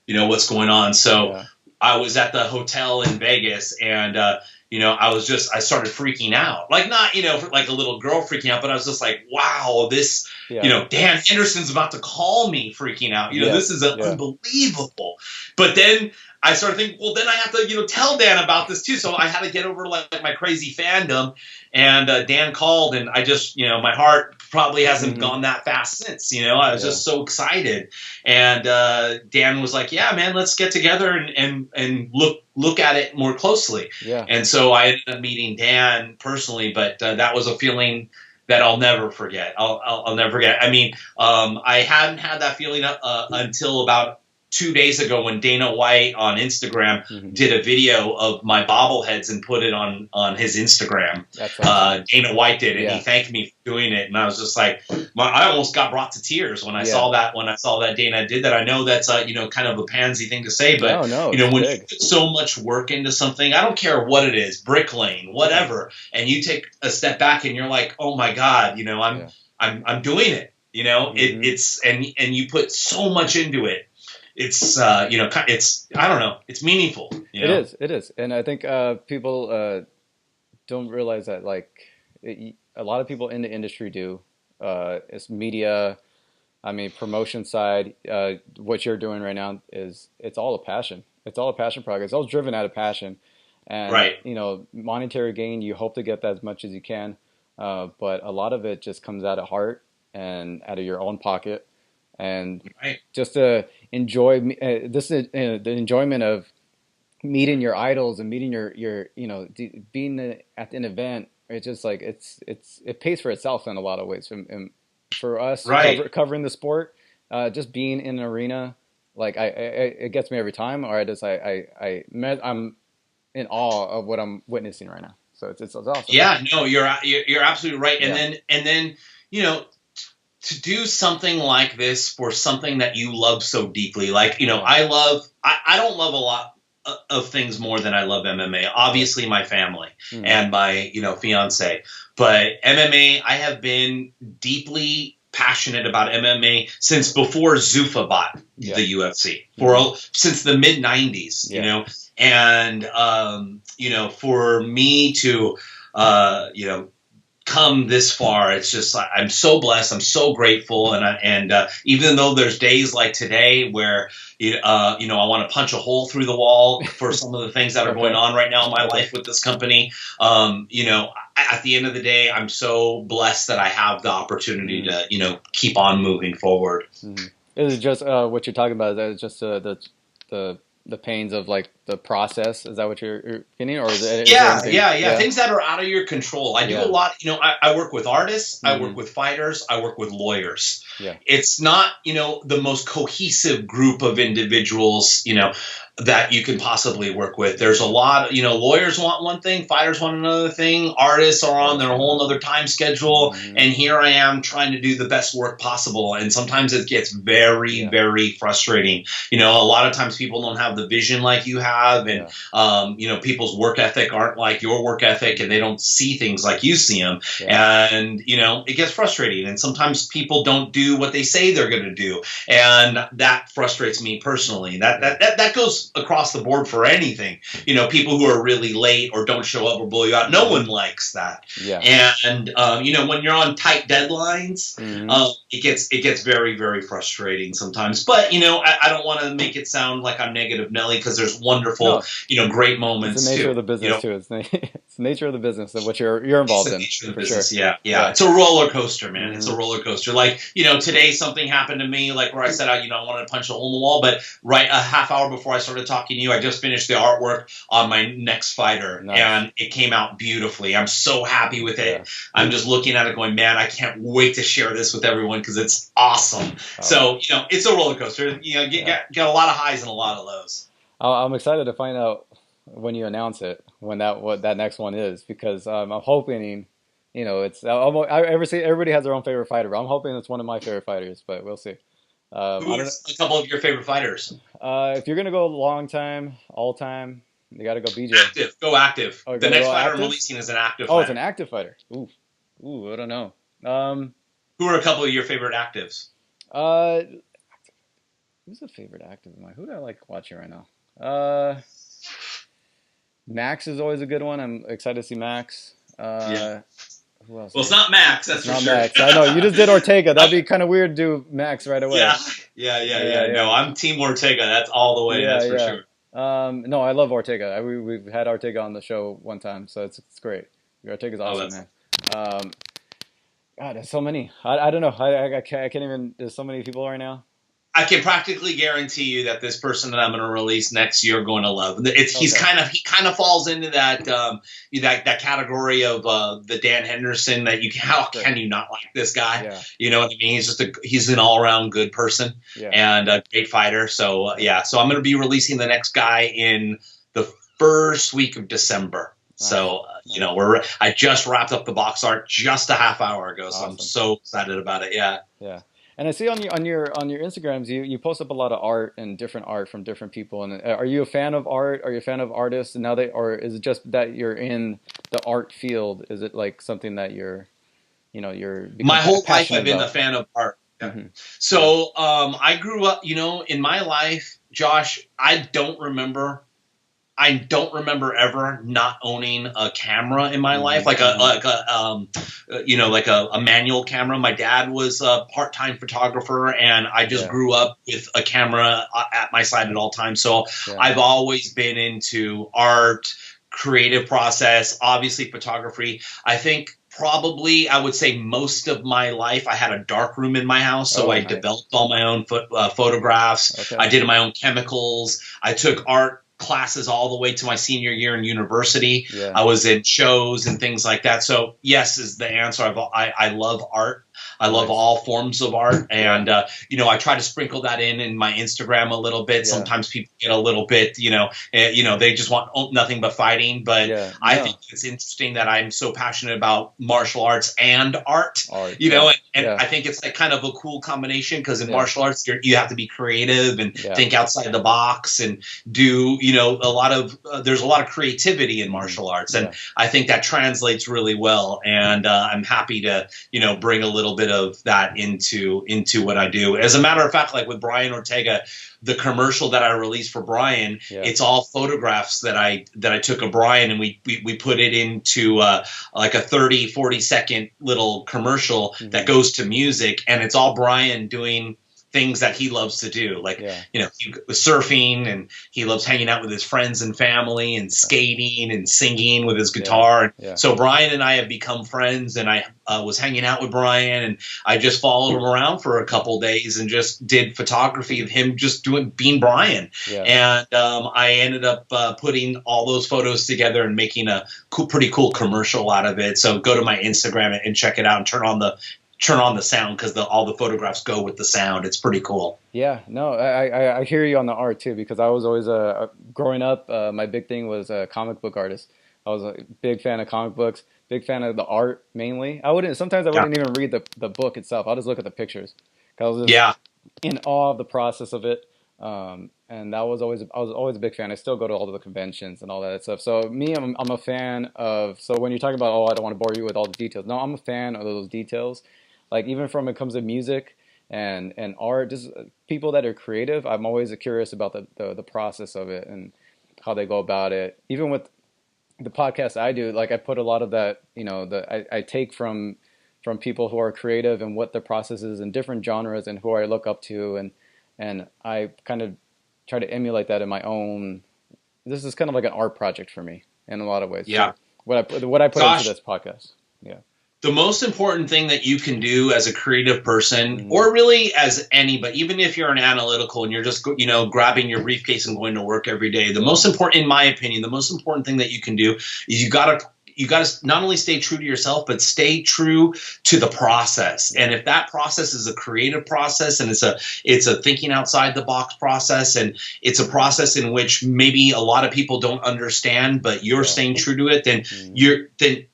C: know, what's going on. So I was at the hotel in Vegas, and, I started freaking out, like not, like a little girl freaking out, but I was just like, wow, this, Dan Henderson's about to call me freaking out. This is unbelievable. But then I started thinking, well, then I have to, tell Dan about this too. So I had to get over like my crazy fandom, and Dan called, and I just, my heart probably hasn't gone that fast since, I was just so excited. And Dan was like, yeah, man, let's get together and look at it more closely. Yeah. And so I ended up meeting Dan personally, but that was a feeling that I'll never forget. I'll never forget. I mean, I hadn't had that feeling until about 2 days ago when Dana White on Instagram did a video of my bobbleheads and put it on his Instagram.
D: That's awesome.
C: Dana White did, and he thanked me for doing it. And I was just like, I almost got brought to tears when I saw that. When I saw that Dana did that, I know that's kind of a pansy thing to say, but when you put so much work into something, I don't care what it is, brick lane, whatever, and you take a step back and you're like, oh my God, I'm doing it. It's and you put so much into it. It's it's, I don't know, it's meaningful.
D: It is, and I think people don't realize that, like, a lot of people in the industry do. It's media, promotion side. What you're doing right now it's all a passion. It's all a passion project. It's all driven out of passion, and monetary gain. You hope to get that as much as you can, but a lot of it just comes out of heart and out of your own pocket. And just to enjoy the enjoyment of meeting your idols and meeting your being at an event. It's just like it pays for itself in a lot of ways. And for us covering the sport, just being in an arena, like it gets me every time. Or I'm in awe of what I'm witnessing right now. So it's awesome.
C: Yeah, no, you're absolutely right. And then to do something like this for something that you love so deeply, like, I don't love a lot of things more than I love MMA. Obviously my family and my, fiance, but MMA, I have been deeply passionate about MMA since before Zuffa bought the UFC, since the mid 90s, and, for me to, come this far, it's just I'm so blessed, I'm so grateful, and even though there's days like today where I want to punch a hole through the wall for some of the things that are going on right now in my life with this company, at the end of the day, I'm so blessed that I have the opportunity to keep on moving forward.
D: Is it just what you're talking about? Is that just the pains of, like, the process? Is that what you're getting? Or is it
C: yeah, things that are out of your control. I do a lot. I work with artists, I work with fighters, I work with lawyers. It's not the most cohesive group of individuals that you can possibly work with. There's a lot of, lawyers want one thing, fighters want another thing, artists are on their whole other time schedule, and here I am trying to do the best work possible, and sometimes it gets very, very frustrating. A lot of times people don't have the vision like you have, and people's work ethic aren't like your work ethic, and they don't see things like you see them, and it gets frustrating, and sometimes people don't do what they say they're going to do, and that frustrates me personally. That goes across the board for anything. People who are really late or don't show up or blow you out, no one likes that. And when you're on tight deadlines, it gets very, very frustrating sometimes. But I don't want to make it sound like I'm negative Nelly, because there's wonderful great moments.
D: It's the nature of the business too. It's the nature of the business of what you're involved in. For sure.
C: Yeah. It's a roller coaster, man. It's a roller coaster. Like, today something happened to me, like where I said I wanted to punch a hole in the wall, but a half hour before I started talking to you, I just finished the artwork on my next fighter, and it came out beautifully. I'm so happy with it. I'm just looking at it going, man, I can't wait to share this with everyone because it's awesome. So, it's a roller coaster. Get a lot of highs and a lot of lows.
D: I'm excited to find out when you announce it, what that next one is, because I'm hoping, everybody has their own favorite fighter, but I'm hoping it's one of my favorite fighters, but we'll see.
C: Who is a couple of your favorite fighters?
D: If you're going to go long time, all time, you got to go BJ.
C: Active. Go active. The next fighter I'm releasing is an active fighter.
D: It's an active fighter. Ooh, I don't know.
C: Who are a couple of your favorite actives?
D: Who's a favorite active of mine? Who do I like watching right now? Max is always a good one. I'm excited to see Max. Who else?
C: Well, it's not Max. That's for sure.
D: Max. I know you just did Ortega. That'd be kind of weird to do Max right away.
C: Yeah. No, I'm Team Ortega. That's all the way. That's for sure.
D: No, I love Ortega. We've had Ortega on the show one time, so it's great. Ortega's awesome, man. God, there's so many. I don't know. I can't even. There's so many people right now.
C: I can practically guarantee you that this person that I'm going to release next year going to love. He kind of falls into that that category of the Dan Henderson that how can you not like this guy?
D: Yeah.
C: You know what I mean? He's an all around good person and a great fighter. So so I'm going to be releasing the next guy in the first week of December. Nice. So I just wrapped up the box art just a half hour ago. So I'm so excited about it. Yeah.
D: Yeah. And I see on your Instagrams you post up a lot of art and different art from different people. And are you a fan of art? Are you a fan of artists? And or is it just that you're in the art field? Is it like something that you're
C: my whole life I've been a fan of art. Yeah. Mm-hmm. So I grew up, in my life, Josh. I don't remember ever not owning a camera in my life, like a manual camera. My dad was a part-time photographer, and I just grew up with a camera at my side at all times. So I've always been into art, creative process, obviously photography. I think probably I would say most of my life I had a dark room in my house, so I developed all my own photographs. Okay. I did my own chemicals. I took art classes all the way to my senior year in university. Yeah. I was in shows and things like that. So yes is the answer. I love art. I love all forms of art. And, I try to sprinkle that in my Instagram a little bit. Yeah. Sometimes people get a little bit, they just want nothing but fighting. But I think it's interesting that I'm so passionate about martial arts and art, and I think it's like kind of a cool combination because in martial arts, you have to be creative and think outside the box and do, there's a lot of creativity in martial arts. And I think that translates really well. And I'm happy to, bring a little bit of that into what I do. As a matter of fact, like with Brian Ortega, the commercial that I released for Brian, it's all photographs that I took of Brian, and we put it into like a 30-40 second little commercial that goes to music, and it's all Brian doing things that he loves to do, like surfing, and he loves hanging out with his friends and family and skating and singing with his guitar. So Brian and I have become friends, and I was hanging out with Brian, and I just followed him around for a couple days and just did photography of him just being Brian. And I ended up putting all those photos together and making a pretty cool commercial out of it. So go to my Instagram and check it out and turn on the sound, because all the photographs go with the sound. It's pretty cool. Yeah, no,
D: I hear you on the art too, because I was always growing up. My big thing was a comic book artist. I was a big fan of comic books, big fan of the art mainly. Sometimes I wouldn't even read the book itself. I'll just look at the pictures. I was just in awe of the process of it. And I was always a big fan. I still go to all of the conventions and all that stuff. So I'm a fan of. So when you're talking about, I don't want to bore you with all the details. No, I'm a fan of those details. Like even from when it comes to music and art, just people that are creative, I'm always curious about the process of it and how they go about it. Even with the podcast I do, like I put a lot of that, I take from people who are creative and what their process is in different genres and who I look up to, and I kind of try to emulate that in my own. This is kind of like an art project for me in a lot of ways.
C: Yeah.
D: So what I put into this podcast. Yeah.
C: The most important thing that you can do as a creative person, or really as anybody, even if you're an analytical and you're just, grabbing your briefcase and going to work every day, the most important, in my opinion, the most important thing that you can do is you got to not only stay true to yourself, but stay true to the process. And if that process is a creative process, and it's a thinking outside the box process, and it's a process in which maybe a lot of people don't understand, but you're staying true to it, then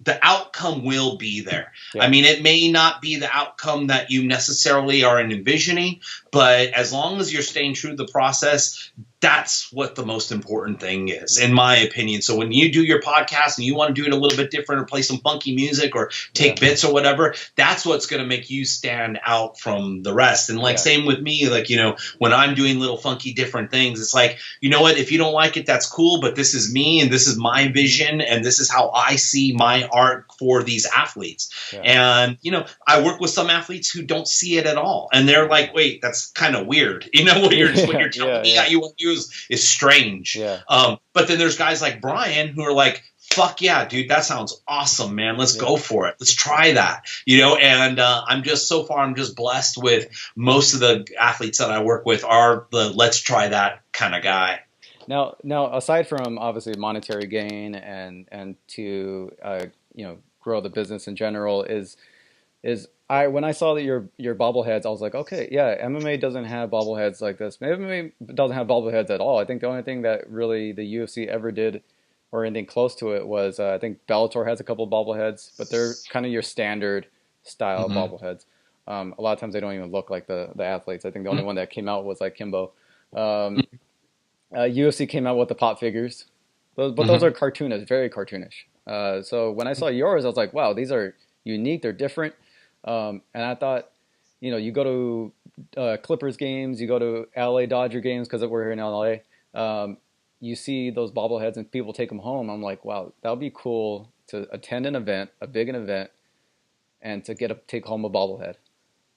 C: the outcome will be there. Yeah. I mean, it may not be the outcome that you necessarily are envisioning, but as long as you're staying true to the process, that's what the most important thing is, in my opinion. So when you do your podcast and you want to do it a little bit different, or play some funky music, or take bits or whatever, that's what's going to make you stand out from the rest. And same with me, when I'm doing little funky different things, it's like, you know what, if you don't like it, that's cool, but this is me, and this is my vision, and this is how I see my art for these athletes. Yeah. And, I work with some athletes who don't see it at all. And they're like, wait, that's kind of weird. What you're telling me that you want to use is strange. Yeah. But then there's guys like Brian who are like fuck yeah, dude, that sounds awesome, man. Let's go for it. Let's try that. And I'm just blessed with most of the athletes that I work with are the let's try that kind of guy.
D: Now, aside from obviously monetary gain and to grow the business in general, when I saw that your bobbleheads, I was like, okay, yeah, MMA doesn't have bobbleheads like this. Maybe MMA doesn't have bobbleheads at all. I think the only thing that really the UFC ever did, or anything close to it, was I think Bellator has a couple of bobbleheads, but they're kind of your standard style bobbleheads. A lot of times they don't even look like the athletes. I think the only one that came out was like Kimbo. UFC came out with the pop figures, but those are cartoonish, very cartoonish. So when I saw yours, I was like, wow, these are unique. They're different. And I thought, you go to Clippers games, you go to LA Dodger games because we're here in LA. You see those bobbleheads and people take them home. I'm like, wow, that would be cool to attend an event, a big event, and to take home a bobblehead.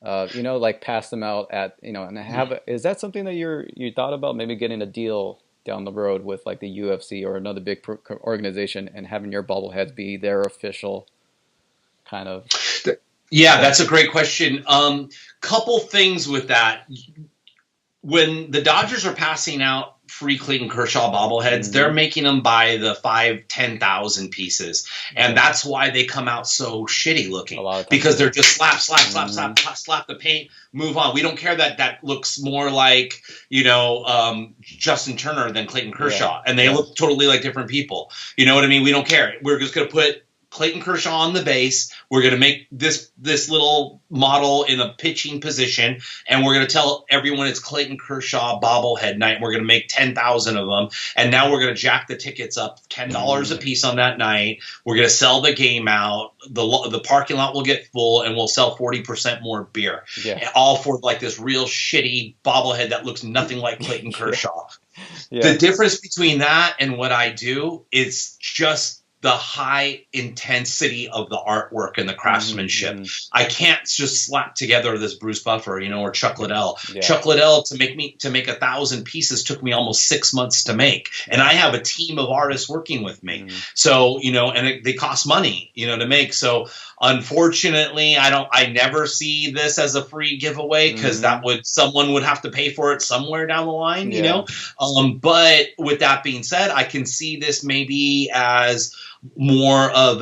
D: Like pass them out at, and is that something that you thought about, maybe getting a deal down the road with like the UFC or another big organization and having your bobbleheads be their official kind of?
C: Yeah, that's a great question. Couple things with that. When the Dodgers are passing out free Clayton Kershaw bobbleheads, they're making them by the 5,000-10,000 pieces. And that's why they come out so shitty looking, because they're just slap the paint, move on. We don't care that looks more like, Justin Turner than Clayton Kershaw. And they look totally like different people. You know what I mean? We don't care. We're just going to put Clayton Kershaw on the base. We're going to make this little model in a pitching position, and we're going to tell everyone it's Clayton Kershaw bobblehead night. We're going to make 10,000 of them, and now we're going to jack the tickets up $10 a piece on that night. We're going to sell the game out. The parking lot will get full, and we'll sell 40% more beer. Yeah. All for like this real shitty bobblehead that looks nothing like Clayton Kershaw. The difference between that and what I do is just the high intensity of the artwork and the craftsmanship. I can't just slap together this Bruce Buffer, or Chuck Liddell. Chuck Liddell, to make 1,000 pieces took me almost 6 months to make. And I have a team of artists working with me. So, and they cost money, to make. So unfortunately, I never see this as a free giveaway, because someone would have to pay for it somewhere down the line, but with that being said, I can see this maybe as more of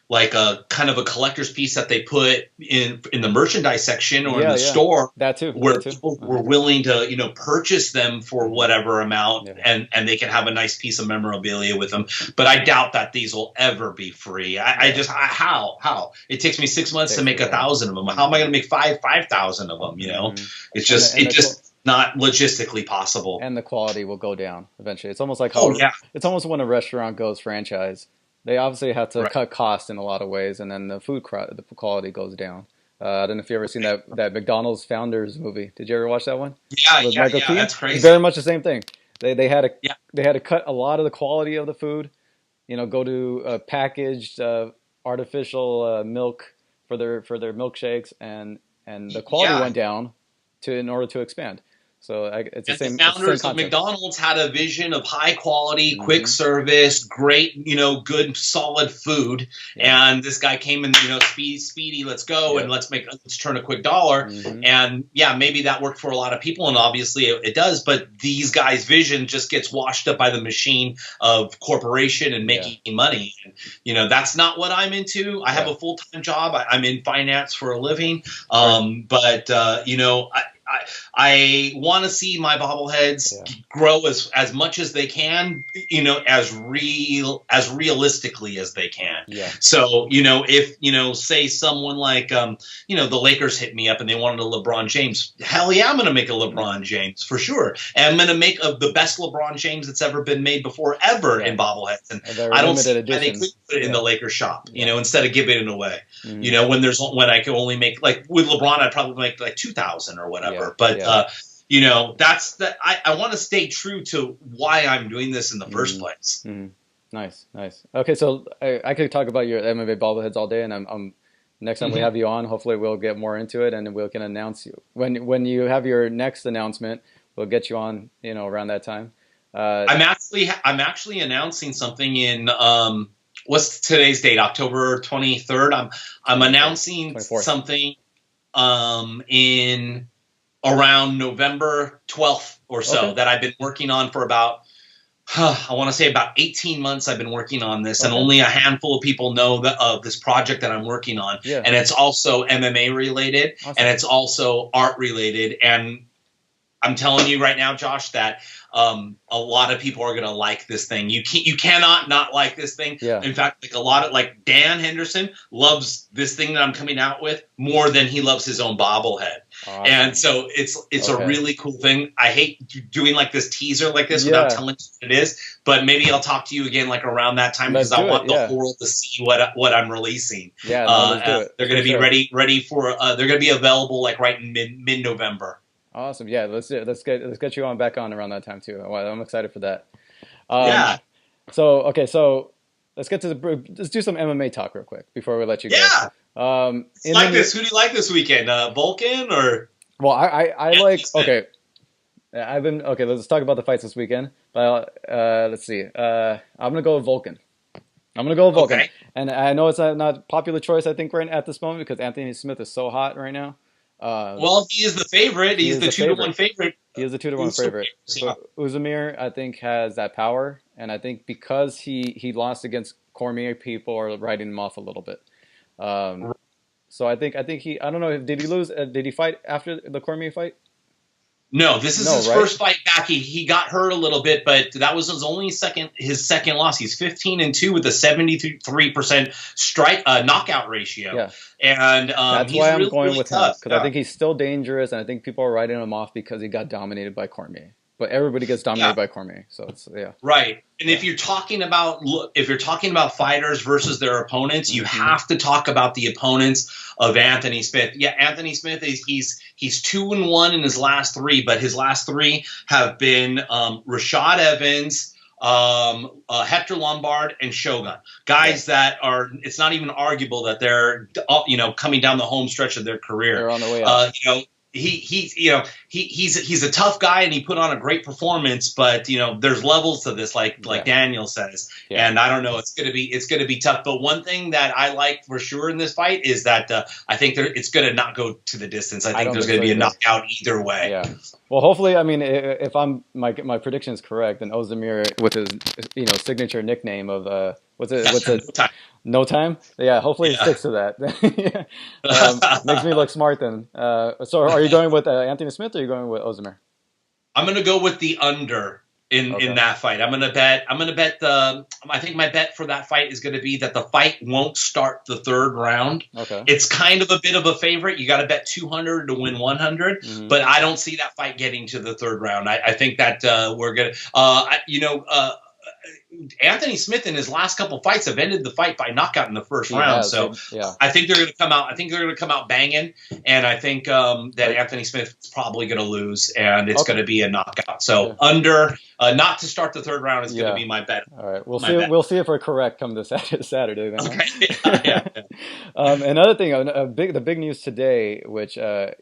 C: like a kind of a collector's piece that they put in the merchandise section or in the store.
D: That too.
C: Where people were willing to, purchase them for whatever amount, and they can have a nice piece of memorabilia with them. But I doubt that these will ever be free. How? It takes me 6 months to make 1,000 of them. How am I going to make 5,000 of them? It's just not logistically possible.
D: And the quality will go down eventually. It's almost like it's almost when a restaurant goes franchise. They obviously have to cut costs in a lot of ways, and then the quality goes down. I don't know if you ever seen that McDonald's Founders movie. Did you ever watch that one?
C: Yeah, that's crazy.
D: It's very much the same thing. They had to cut a lot of the quality of the food. Go to packaged artificial milk for their milkshakes, and the quality went down in order to expand. So it's the same.
C: The founders of McDonald's had a vision of high quality, quick service, great, good, solid food. And this guy came in, speedy, let's go and let's turn a quick dollar. And maybe that worked for a lot of people, and obviously it does. But these guys' vision just gets washed up by the machine of corporation and making money. And, that's not what I'm into. I have a full-time job. I'm in finance for a living. But I want to see my bobbleheads grow as much as they can, as realistically as they can. Yeah. So, if, say someone like, the Lakers hit me up and they wanted a LeBron James, hell yeah, I'm going to make a LeBron James for sure. And I'm going to make the best LeBron James that's ever been made before ever in bobbleheads. And I don't see why they could put it in the Lakers shop, instead of giving it away. When I can only make, like with LeBron, I'd probably make like 2,000 or whatever. But that's I want to stay true to why I'm doing this in the first place.
D: Nice. Okay, so I could talk about your MMA bobbleheads all day, and I'm next time we have you on, hopefully we'll get more into it, and we can announce you when you have your next announcement. We'll get you on, around that time.
C: I'm actually announcing something in what's today's date? October 23rd. I'm announcing
D: 24th.
C: something in around November 12th or so that I've been working on for about I want to say about 18 months. I've been working on this, and only a handful of people know of this project that I'm working on.
D: Yeah.
C: And it's also MMA related,
D: Awesome.
C: and it's also art related. And I'm telling you right now, Josh, that a lot of people are going to like this thing. You cannot not like this thing.
D: Yeah.
C: In fact, like Dan Henderson loves this thing that I'm coming out with more than he loves his own bobblehead.
D: Awesome.
C: And so it's a really cool thing. I hate doing like this teaser like this without telling you what it is, but maybe I'll talk to you again like around that time because I want the whole world to see what I'm releasing.
D: Yeah, let's do it.
C: They're going to be ready for they're going to be available like right in mid-November.
D: Awesome. Yeah, let's get you back on around that time too. I'm excited for that. So let's do some MMA talk real quick before we let you go.
C: Yeah. Who do you like this weekend? Vulcan or?
D: Well, I like. Okay, let's talk about the fights this weekend. But let's see. I'm gonna go with Vulcan.
C: Okay.
D: And I know it's not a popular choice, I think, right at this moment because Anthony Smith is so hot right now.
C: Well, he is the favorite. He's the 2-1 favorite.
D: He is the 2-1 favorite. But Uzumir, I think, has that power, and I think because he lost against Cormier, people are writing him off a little bit. So I think he. I don't know. Did he lose? Did he fight after the Cormier fight?
C: No, this is his first fight back. He got hurt a little bit, but that was his second loss. He's 15-2 with a 73% strike knockout ratio.
D: Yeah.
C: And
D: that's
C: he's
D: why I'm
C: really,
D: going
C: really
D: with him because I think he's still dangerous, and I think people are writing him off because he got dominated by Cormier. But everybody gets dominated by Cormier, so it's
C: right. And if you're talking about fighters versus their opponents, you have to talk about the opponents of Anthony Smith. Yeah, Anthony Smith he's 2-1 in his last 3, but his last 3 have been Rashad Evans, Hector Lombard, and Shogun. Guys that are, it's not even arguable that they're coming down the home stretch of their career.
D: They're on the way up.
C: He's a tough guy and he put on a great performance, but there's levels to this, like Daniel says, and I don't know, it's gonna be tough. But one thing that I like for sure in this fight is that I think it's gonna not go to the distance. I think there's gonna be a knockout either way.
D: Yeah. Well, hopefully, I mean, if my prediction is correct, then Ozdemir with his signature nickname of what's it? No time. Yeah, hopefully it sticks to that. Makes me look smart then. So are you going with Anthony Smith or are you going with Ozdemir?
C: I'm going to go with the under in that fight. I'm going to bet I think my bet for that fight is going to be that the fight won't start the 3rd round. Okay. It's kind of a bit of a favorite. You got to bet 200 to win 100, but I don't see that fight getting to the 3rd round. I think that we're going to Anthony Smith in his last couple fights have ended the fight by knockout in the 1st round. So I think they're going to come out. I think they're going to come out banging, and I think that Anthony Smith is probably going to lose, and it's going to be a knockout. So under, not to start the 3rd round is going to be my bet.
D: All right, we'll see. We'll see if we're correct come this Saturday. Then.
C: Okay.
D: Another thing, the big news today, which I'm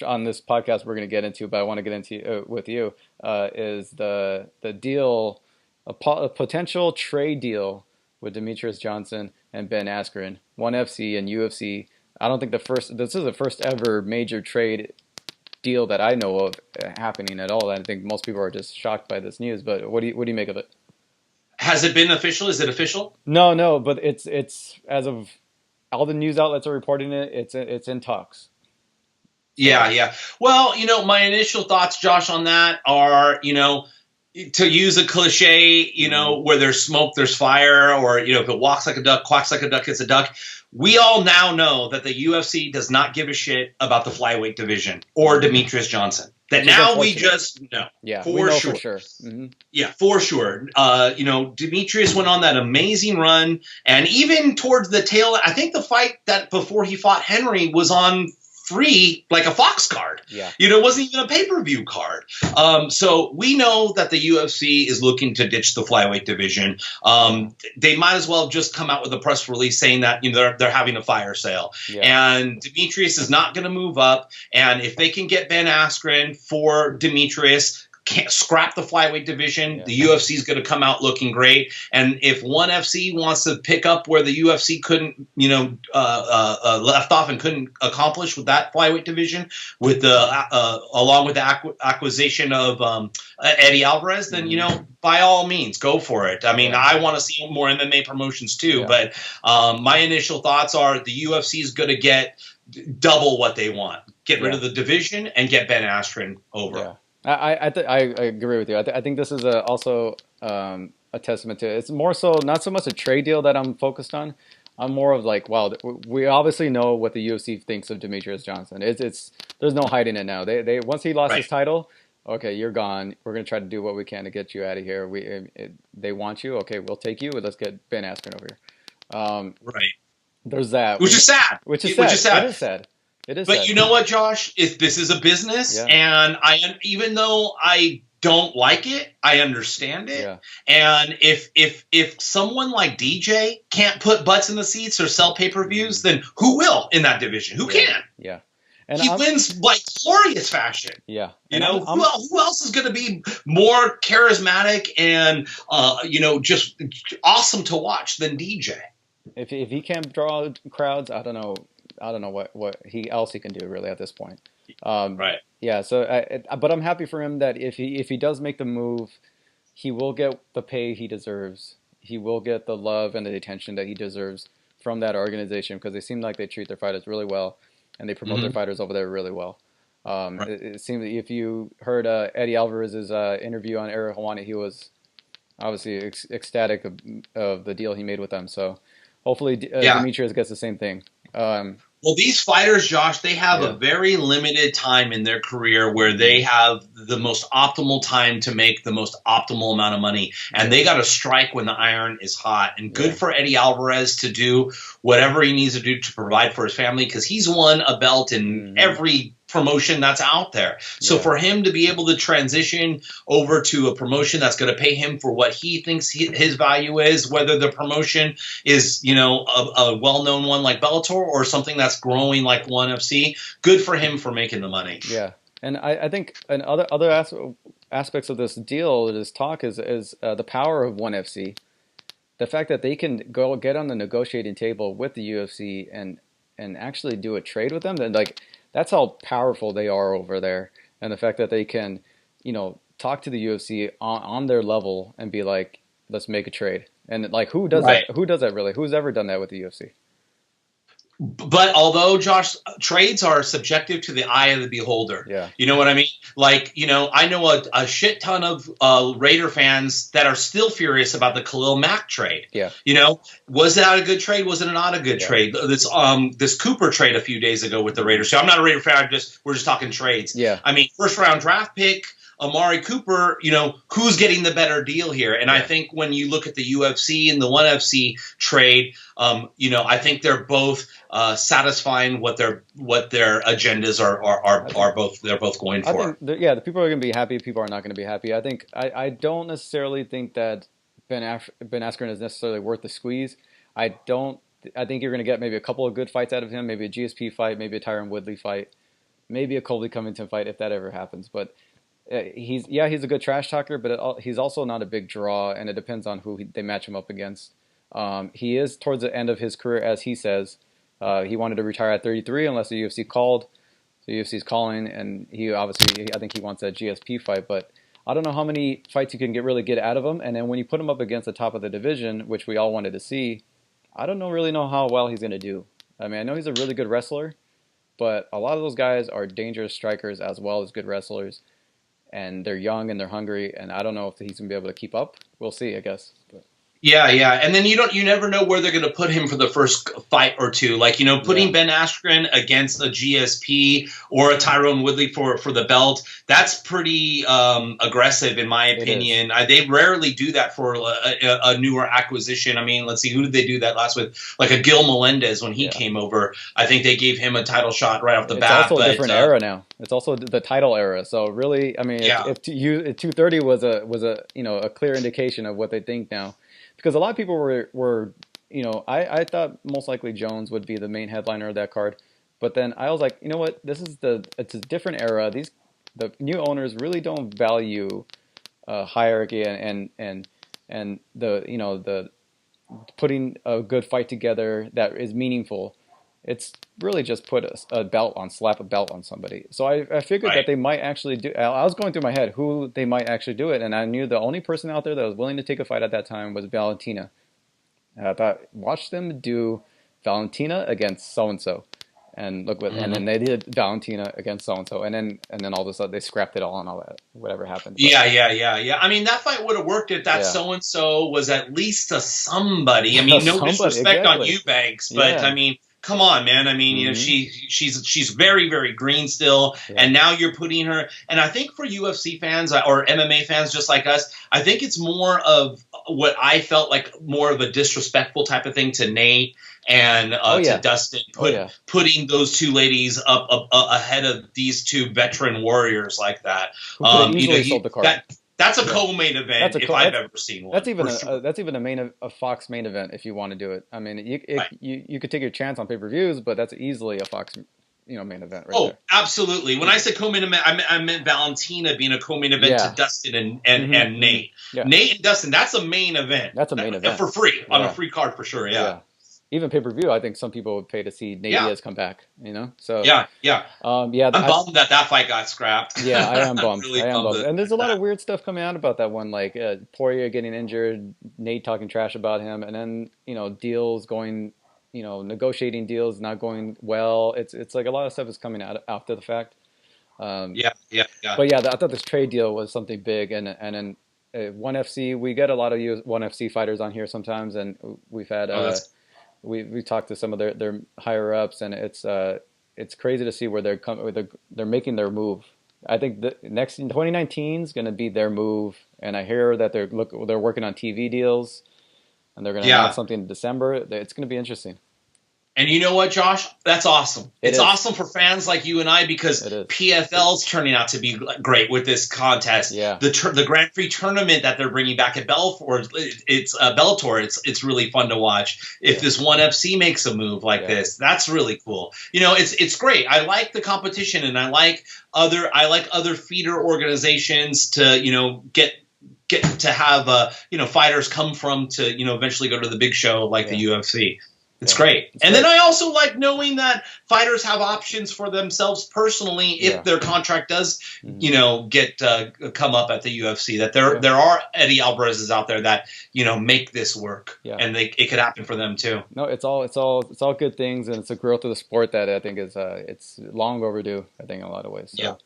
D: on this podcast we're going to get into, but I want to get into with you, is the deal. A potential trade deal with Demetrius Johnson and Ben Askren, ONE FC and UFC. I don't think this is the first ever major trade deal that I know of happening at all. I think most people are just shocked by this news. But what do you make of it?
C: Has it been official? Is it official?
D: No, but it's as of all the news outlets are reporting it. It's in talks.
C: Yeah. Well, my initial thoughts, Josh, on that are, to use a cliche, where there's smoke, there's fire, or, if it walks like a duck, quacks like a duck, it's a duck. We all now know that the UFC does not give a shit about the flyweight division or Demetrius Johnson. That now we just know.
D: Yeah, for sure. Mm-hmm.
C: Yeah, for sure. Demetrius went on that amazing run, and even towards the tail, I think the fight that before he fought Henry was on free, like a Fox card.
D: Yeah.
C: It wasn't even a pay-per-view card. So we know that the UFC is looking to ditch the flyweight division. They might as well just come out with a press release saying that they're having a fire sale. Yeah. And Demetrius is not going to move up. And if they can get Ben Askren for Demetrius, can't scrap the flyweight division. The UFC is going to come out looking great. And if ONE FC wants to pick up where the UFC couldn't, left off and couldn't accomplish with that flyweight division, with the along with the acquisition of Eddie Alvarez, then by all means, go for it. I mean, I want to see more MMA promotions too, but my initial thoughts are the UFC is going to get double what they want. Get rid of the division and get Ben Askren over.
D: Yeah. I agree with you. I think this is also a testament to it. It's more so not so much a trade deal that I'm focused on. I'm more of like, wow, we obviously know what the UFC thinks of Demetrius Johnson. It's there's no hiding it now. They once he lost his title, okay, you're gone. We're gonna try to do what we can to get you out of here. They want you. Okay, we'll take you. Let's get Ben Askren over here.
C: Right.
D: There's that,
C: which is sad.
D: Which is sad. It is sad.
C: But you know what, Josh? If this is a business, and even though I don't like it, I understand it. Yeah. And if someone like DJ can't put butts in the seats or sell pay-per-views, then who will in that division? Who can?
D: Yeah. And
C: he wins like glorious fashion.
D: Yeah.
C: Who else is going to be more charismatic and just awesome to watch than DJ?
D: If he can't draw crowds, I don't know what else he can do really at this point.
C: Right.
D: Yeah. So, but I'm happy for him that if he does make the move, he will get the pay he deserves. He will get the love and the attention that he deserves from that organization, because they seem like they treat their fighters really well and they promote their fighters over there really well. It seems that if you heard Eddie Alvarez's interview on Era Hawani, he was obviously ecstatic of the deal he made with them. So hopefully Demetrius gets the same thing.
C: Well, these fighters, Josh, they have a very limited time in their career where they have the most optimal time to make the most optimal amount of money. And they got to strike when the iron is hot. And good for Eddie Alvarez to do whatever he needs to do to provide for his family, because he's won a belt in every promotion that's out there. So for him to be able to transition over to a promotion that's going to pay him for what he thinks his value is, whether the promotion is, a well-known one like Bellator or something that's growing like ONE FC, good for him for making the money.
D: Yeah. And I think other aspects of this deal, this talk, is the power of ONE FC. The fact that they can go get on the negotiating table with the UFC and actually do a trade with them, then that's how powerful they are over there. And the fact that they can, talk to the UFC on their level and be like, let's make a trade. And who does that? Who does that really? Who's ever done that with the UFC?
C: But although, Josh, trades are subjective to the eye of the beholder.
D: Yeah.
C: You know what I mean? I know a shit ton of Raider fans that are still furious about the Khalil Mack trade.
D: Yeah.
C: Was that a good trade? Was it not a good trade? This Cooper trade a few days ago with the Raiders. So I'm not a Raider fan. We're just talking trades.
D: Yeah.
C: I mean, first round draft pick, Amari Cooper, who's getting the better deal here? And I think when you look at the UFC and the ONE FC trade, I think they're both satisfying what their agendas are both. They're both going for.
D: I think the people are going to be happy. People are not going to be happy. I think I don't necessarily think that Ben Askren is necessarily worth the squeeze. I think you're going to get maybe a couple of good fights out of him. Maybe a GSP fight. Maybe a Tyron Woodley fight. Maybe a Colby Covington fight if that ever happens. But he's a good trash talker, but he's also not a big draw, and it depends on who they match him up against. He is towards the end of his career, as he says. He wanted to retire at 33 unless the UFC called. The UFC is calling, and I think he wants that GSP fight, but I don't know how many fights you can really get out of him. And then when you put him up against the top of the division, which we all wanted to see, I don't really know how well he's going to do. I mean, I know he's a really good wrestler, but a lot of those guys are dangerous strikers as well as good wrestlers. And they're young and they're hungry, and I don't know if he's gonna be able to keep up. We'll see, I guess. But.
C: Yeah, and then you never know where they're going to put him for the first fight or two. Putting Ben Askren against a GSP or a Tyrone Woodley for the belt, that's pretty aggressive in my opinion. They rarely do that for a newer acquisition. I mean, let's see, who did they do that last with? Like a Gil Melendez when he came over. I think they gave him a title shot right off the bat.
D: It's also a different era now. It's also the title era. So really, I mean, if 230 was a clear indication of what they think now. Because a lot of people were I thought most likely Jones would be the main headliner of that card. But then I was like, you know what? It's a different era. the new owners really don't value hierarchy and the the putting a good fight together that is meaningful. It's really just put slap a belt on somebody. So I figured that they might actually do. I was going through my head who they might actually do it, and I knew the only person out there that was willing to take a fight at that time was Valentina. And I thought, watch them do Valentina against so and so, and look what, and then they did Valentina against so and so, and then all of a sudden they scrapped it all and all that, whatever happened. But,
C: yeah. I mean, that fight would have worked if that so and so was at least a somebody. I mean, no disrespect on Eubanks, but I mean, come on, man. I mean, she's very, very green still, and now you're putting her. And I think for UFC fans or MMA fans just like us, I think it's more of what I felt like more of a disrespectful type of thing to Nate and to Dustin, putting those two ladies up ahead of these two veteran warriors like that.
D: Sold the card.
C: That's a co-main event if I've ever seen one.
D: That's even a Fox main event if you want to do it. I mean, you could take your chance on pay-per-views, but that's easily a Fox main event right there.
C: Absolutely. When I said co-main event, I meant Valentina being a co-main event to Dustin and Nate. Yeah. Nate and Dustin, that's a main event.
D: That's a main event.
C: For free, on a free card for sure, yeah.
D: Even pay-per-view, I think some people would pay to see Nate Diaz come back, So
C: I'm bummed that fight got scrapped.
D: Yeah, I am bummed. Really bummed. And there's a lot of weird stuff coming out about that one, like Poirier getting injured, Nate talking trash about him, and then deals going, negotiating deals not going well. It's like a lot of stuff is coming out after the fact. But I thought this trade deal was something big, and then ONE FC, we get a lot of ONE FC fighters on here sometimes, and we've had we talked to some of their higher ups, and it's crazy to see where they're making their move. I think the next 2019 is going to be their move, and I hear that they're working on TV deals, and they're going to announce something in December. It's going to be interesting.
C: And you know what, Josh? That's awesome. It's awesome for fans like you and I because PFL's turning out to be great with this contest.
D: Yeah.
C: The Grand Prix tournament that they're bringing back at Bellator, it's really fun to watch. If this ONE FC makes a move like this, that's really cool. It's great. I like the competition, and I like other feeder organizations to get to have fighters come from to eventually go to the big show like the UFC. It's great. Then I also like knowing that fighters have options for themselves personally if their contract does, get come up at the UFC. That there are Eddie Alvarez's out there that make this work, and it could happen for them too.
D: No, it's all good things, and it's a growth of the sport that I think is it's long overdue. I think in a lot of ways. So,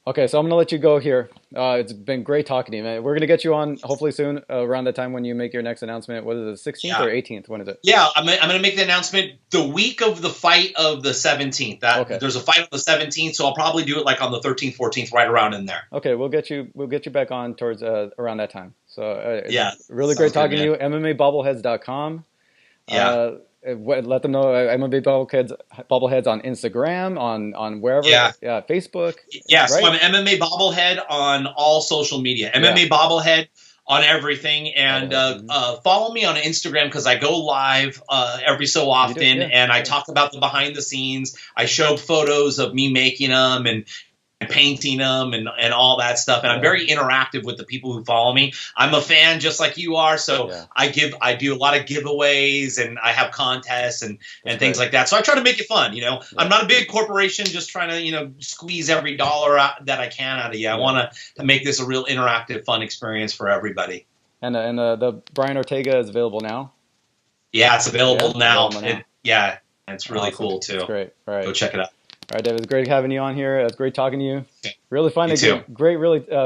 D: okay, so I'm going to let you go here. It's been great talking to you, man. We're going to get you on hopefully soon around the time when you make your next announcement. What is it, 16th or 18th? When is it?
C: Yeah, I'm going to make the announcement the week of the fight of the 17th. There's a fight on the 17th, so I'll probably do it like on the 13th, 14th, right around in there.
D: Okay, we'll get you back on towards around that time. So really great talking to you. MMAbobbleheads.com.
C: Yeah.
D: Let them know MMA Bobbleheads on Instagram, on wherever. Facebook.
C: Yeah, so I'm MMA Bobblehead on all social media. MMA Bobblehead on everything, and follow me on Instagram because I go live every so often, and I talk about the behind the scenes. I show photos of me making them and painting them and all that stuff, and I'm very interactive with the people who follow me. I'm a fan just like you are, so I do a lot of giveaways, and I have contests and things like that. So I try to make it fun. I'm not a big corporation just trying to squeeze every dollar that I can out of you. I want to make this a real interactive, fun experience for everybody.
D: And the Brian Ortega is available now.
C: Yeah, it's available now. It's really cool too.
D: That's great. All right,
C: go check it out.
D: All right, David, it's great having you on here. It's great talking to you. Really fun. Great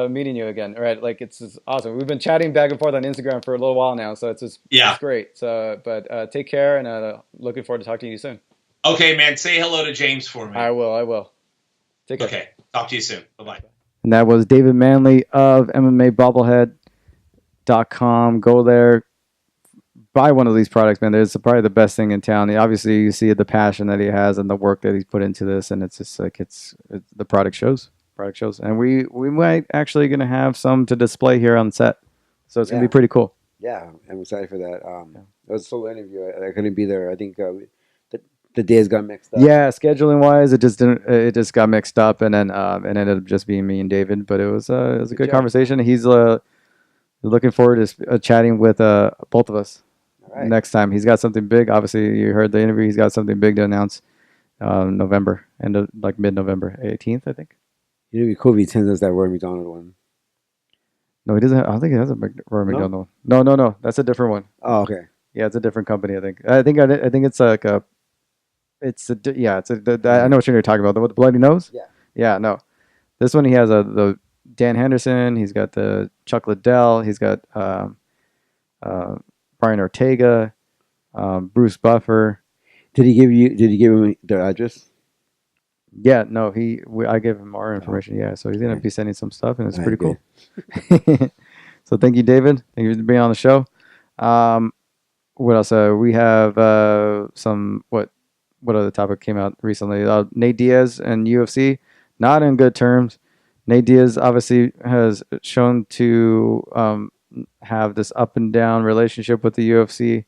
D: meeting you again. All right, it's just awesome. We've been chatting back and forth on Instagram for a little while now, so it's great. So, but take care, and looking forward to talking to you soon.
C: Okay, man. Say hello to James for me.
D: I will. Take care.
C: Okay, talk to you soon. Bye-bye.
A: And that was David Manley of MMAbobblehead.com. Go there. Buy one of these products, man. It's probably the best thing in town. Obviously, you see the passion that he has and the work that he's put into this, and it's just like the product shows. And we might actually going to have some to display here on set, so it's going to be pretty cool.
B: Yeah, I'm excited for that. It was a solo interview. I couldn't be there. I think the days got mixed up.
A: Yeah, scheduling wise, it just didn't. It just got mixed up, and then it ended up just being me and David. But it was a good conversation. He's looking forward to chatting with both of us next time. He's got something big. Obviously, you heard the interview. He's got something big to announce. November, end of like mid-November, 18th, I think.
B: You know, Kobe sends us that Roy McDonald one.
A: No, he doesn't. I don't think he has a Roy McDonald. No, that's a different one.
B: Oh, okay.
A: Yeah, it's a different company. I think it's like a. It's a I know what you're talking about. The with the bloody nose.
B: Yeah.
A: Yeah. No, this one he has the Dan Henderson. He's got the Chuck Liddell. He's got Brian Ortega, Bruce Buffer.
B: Did he give him the address?
A: Yeah, no, I gave him our information. Yeah, so he's gonna be sending some stuff, and it's pretty cool. So thank you, David. Thank you for being on the show. What else? We have some what other topic came out recently? Nate Diaz and UFC, not in good terms. Nate Diaz obviously has shown to have this up and down relationship with the UFC.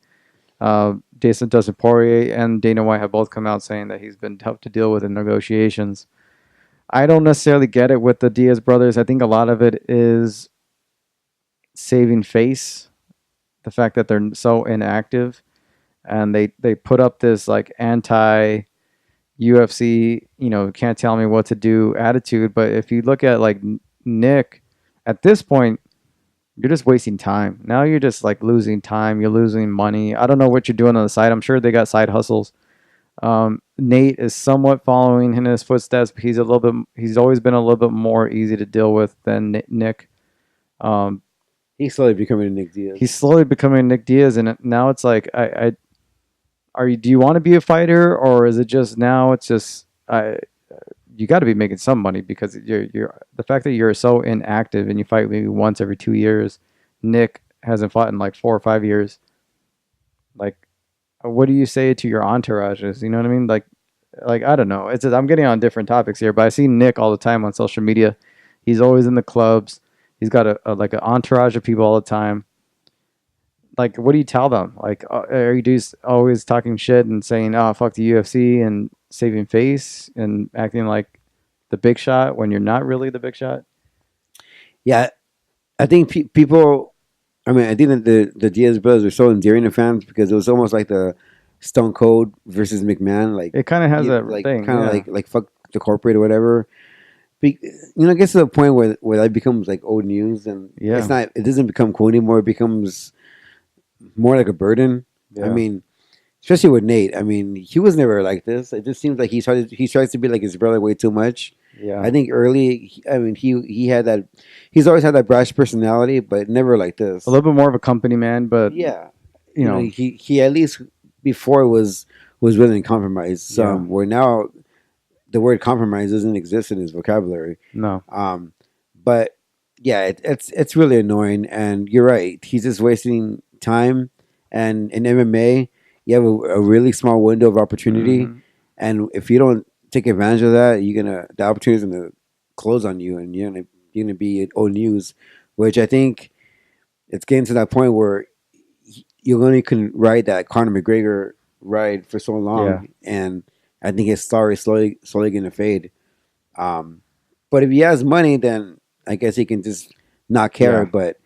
A: Dustin Poirier and Dana White have both come out saying that he's been tough to deal with in negotiations. I don't necessarily get it with the Diaz brothers. I think a lot of it is saving face. The fact that they're so inactive and they put up this like anti UFC, can't tell me what to do attitude. But if you look at like Nick, at this point, you're just wasting time. Now you're just like losing time. You're losing money. I don't know what you're doing on the side. I'm sure they got side hustles. Nate is somewhat following in his footsteps. But he's always been a little bit more easy to deal with than Nick.
B: He's slowly becoming Nick Diaz.
A: He's slowly becoming Nick Diaz, and now it's like, do you want to be a fighter, or is it just now? It's just you got to be making some money because you're the fact that you're so inactive and you fight maybe once every 2 years. Nick hasn't fought in like 4 or 5 years. Like, what do you say to your entourages? You know what I mean? Like I don't know. I'm getting on different topics here, but I see Nick all the time on social media. He's always in the clubs. He's got an entourage of people all the time. Like, what do you tell them? Like, are you just always talking shit and saying, "Oh, fuck the UFC," and saving face and acting like the big shot when you're not really the big shot?
B: Yeah, I think people. I mean, I think that the Diaz brothers are so endearing to fans because it was almost like the Stone Cold versus McMahon. Like,
A: it kind of has that
B: like,
A: thing,
B: kind of like fuck the corporate or whatever. It gets to the point where that becomes like old news, and it doesn't become cool anymore. It becomes more like a burden. Yeah. I mean, especially with Nate. I mean, he was never like this. It just seems like he tries to be like his brother way too much.
A: Yeah,
B: I think early. He had that. He's always had that brash personality, but never like this.
A: A little bit more of a company man, but
B: yeah, he at least before was willing to compromise some. Where now the word compromise doesn't exist in his vocabulary.
A: No.
B: But yeah, it's really annoying, and you're right. He's just wasting time, and in MMA, you have a really small window of opportunity, and if you don't take advantage of that, the opportunity is gonna close on you, and you're gonna be old news. Which I think it's getting to that point where you only can ride that Conor McGregor ride for so long, and I think his star is slowly going to fade. But if he has money, then I guess he can just not care. Yeah. But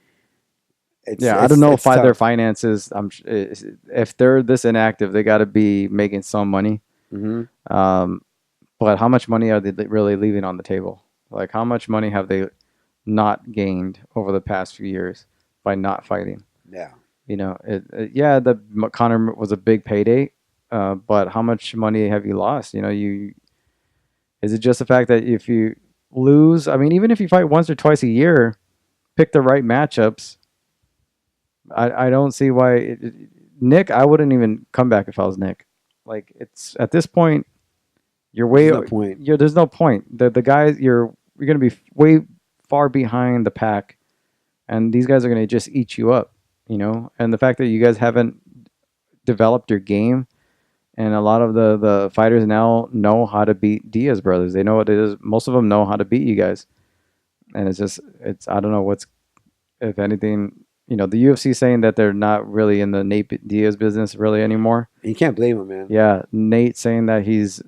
A: I don't know if their finances. If they're this inactive, they got to be making some money. Mm-hmm. But how much money are they really leaving on the table? Like, how much money have they not gained over the past few years by not fighting?
B: Yeah,
A: the Conor was a big payday. But how much money have you lost? Is it just the fact that if you lose, I mean, even if you fight once or twice a year, pick the right matchups. I don't see why Nick. I wouldn't even come back if I was Nick. Like, it's at this point, there's no point. The guys you're going to be way far behind the pack, and these guys are going to just eat you up. And the fact that you guys haven't developed your game. And a lot of the fighters now know how to beat Diaz brothers. They know what it is. Most of them know how to beat you guys. And I don't know if anything, the UFC saying that they're not really in the Nate Diaz business really anymore.
B: You can't blame him, man.
A: Yeah, Nate saying that he's,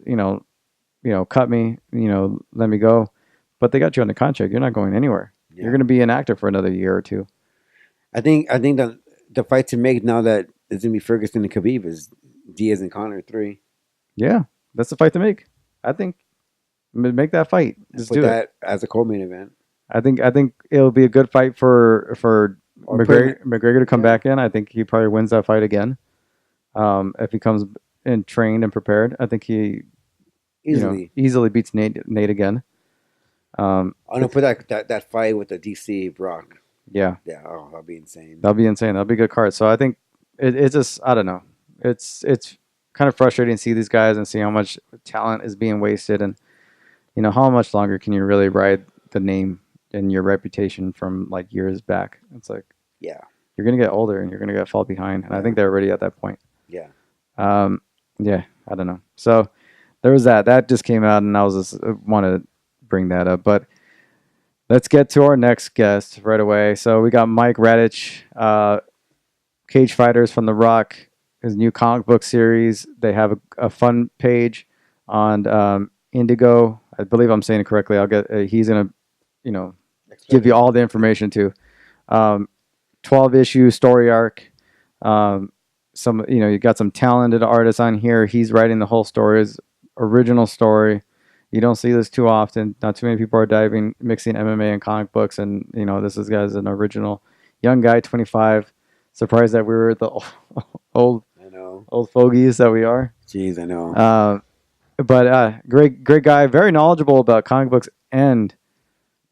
A: cut me, let me go. But they got you on the contract. You're not going anywhere. Yeah. You're going to be inactive for another year or two.
B: I think the fight to make now that it's going to be Ferguson and Khabib is Diaz and Conor 3.
A: Yeah, that's the fight to make. I think make that fight. Just
B: put
A: do
B: that
A: it
B: as a co-main event.
A: I think it'll be a good fight for McGregor to come back in. I think he probably wins that fight again. If he comes in trained and prepared, I think he easily beats Nate again.
B: I'm gonna put that fight with the DC Brock.
A: Yeah.
B: That'll be insane.
A: That'll be a good card. So I think it's just, I don't know. It's kind of frustrating to see these guys and see how much talent is being wasted, and how much longer can you really ride the name and your reputation from like years back. It's like,
B: yeah,
A: you're gonna get older and you're gonna fall behind, and I think they're already at that point.
B: Yeah.
A: Yeah, I don't know. So there was that just came out, and I was just want to bring that up. But let's get to our next guest right away. So we got Mike Radich, Cagefighters from The Rock, his new comic book series. They have a fun page on Indigo. I believe I'm saying it correctly. He's gonna, give you all the information too. 12-issue story arc. You got some talented artists on here. He's writing the whole story, his original story. You don't see this too often. Not too many people are mixing MMA and comic books, and this guy's an original young guy, 25. Surprised that we were the old fogies that we are.
B: Jeez, I know.
A: But great guy, very knowledgeable about comic books and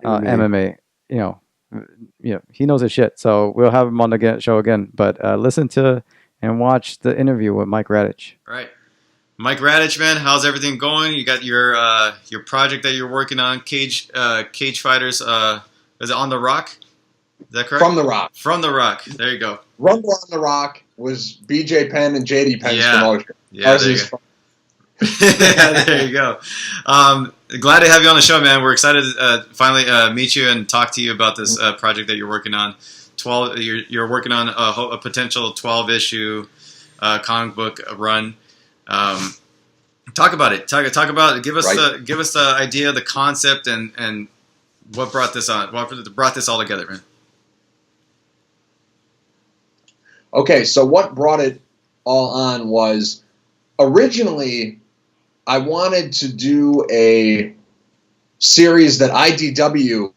A: MMA. He knows his shit. So we'll have him on the show again. But listen to and watch the interview with Mike Radich.
E: Right. Mike Radich, man, how's everything going? You got your project that you're working on, Cagefighters. Is it On the Rock? Is that correct?
F: From the Rock.
E: From the Rock. There you go.
F: Rumble on the Rock was BJ Penn and JD Penn's promotion.
E: Yeah, there you go. There you go. Glad to have you on the show, man. We're excited to finally meet you and talk to you about this project that you're working on. You're working on a potential 12-issue comic book run. Talk about it. Talk about it. Give us the idea, the concept, and what brought this on. What brought this all together, man?
F: Okay, so what brought it all on was originally I wanted to do a series that IDW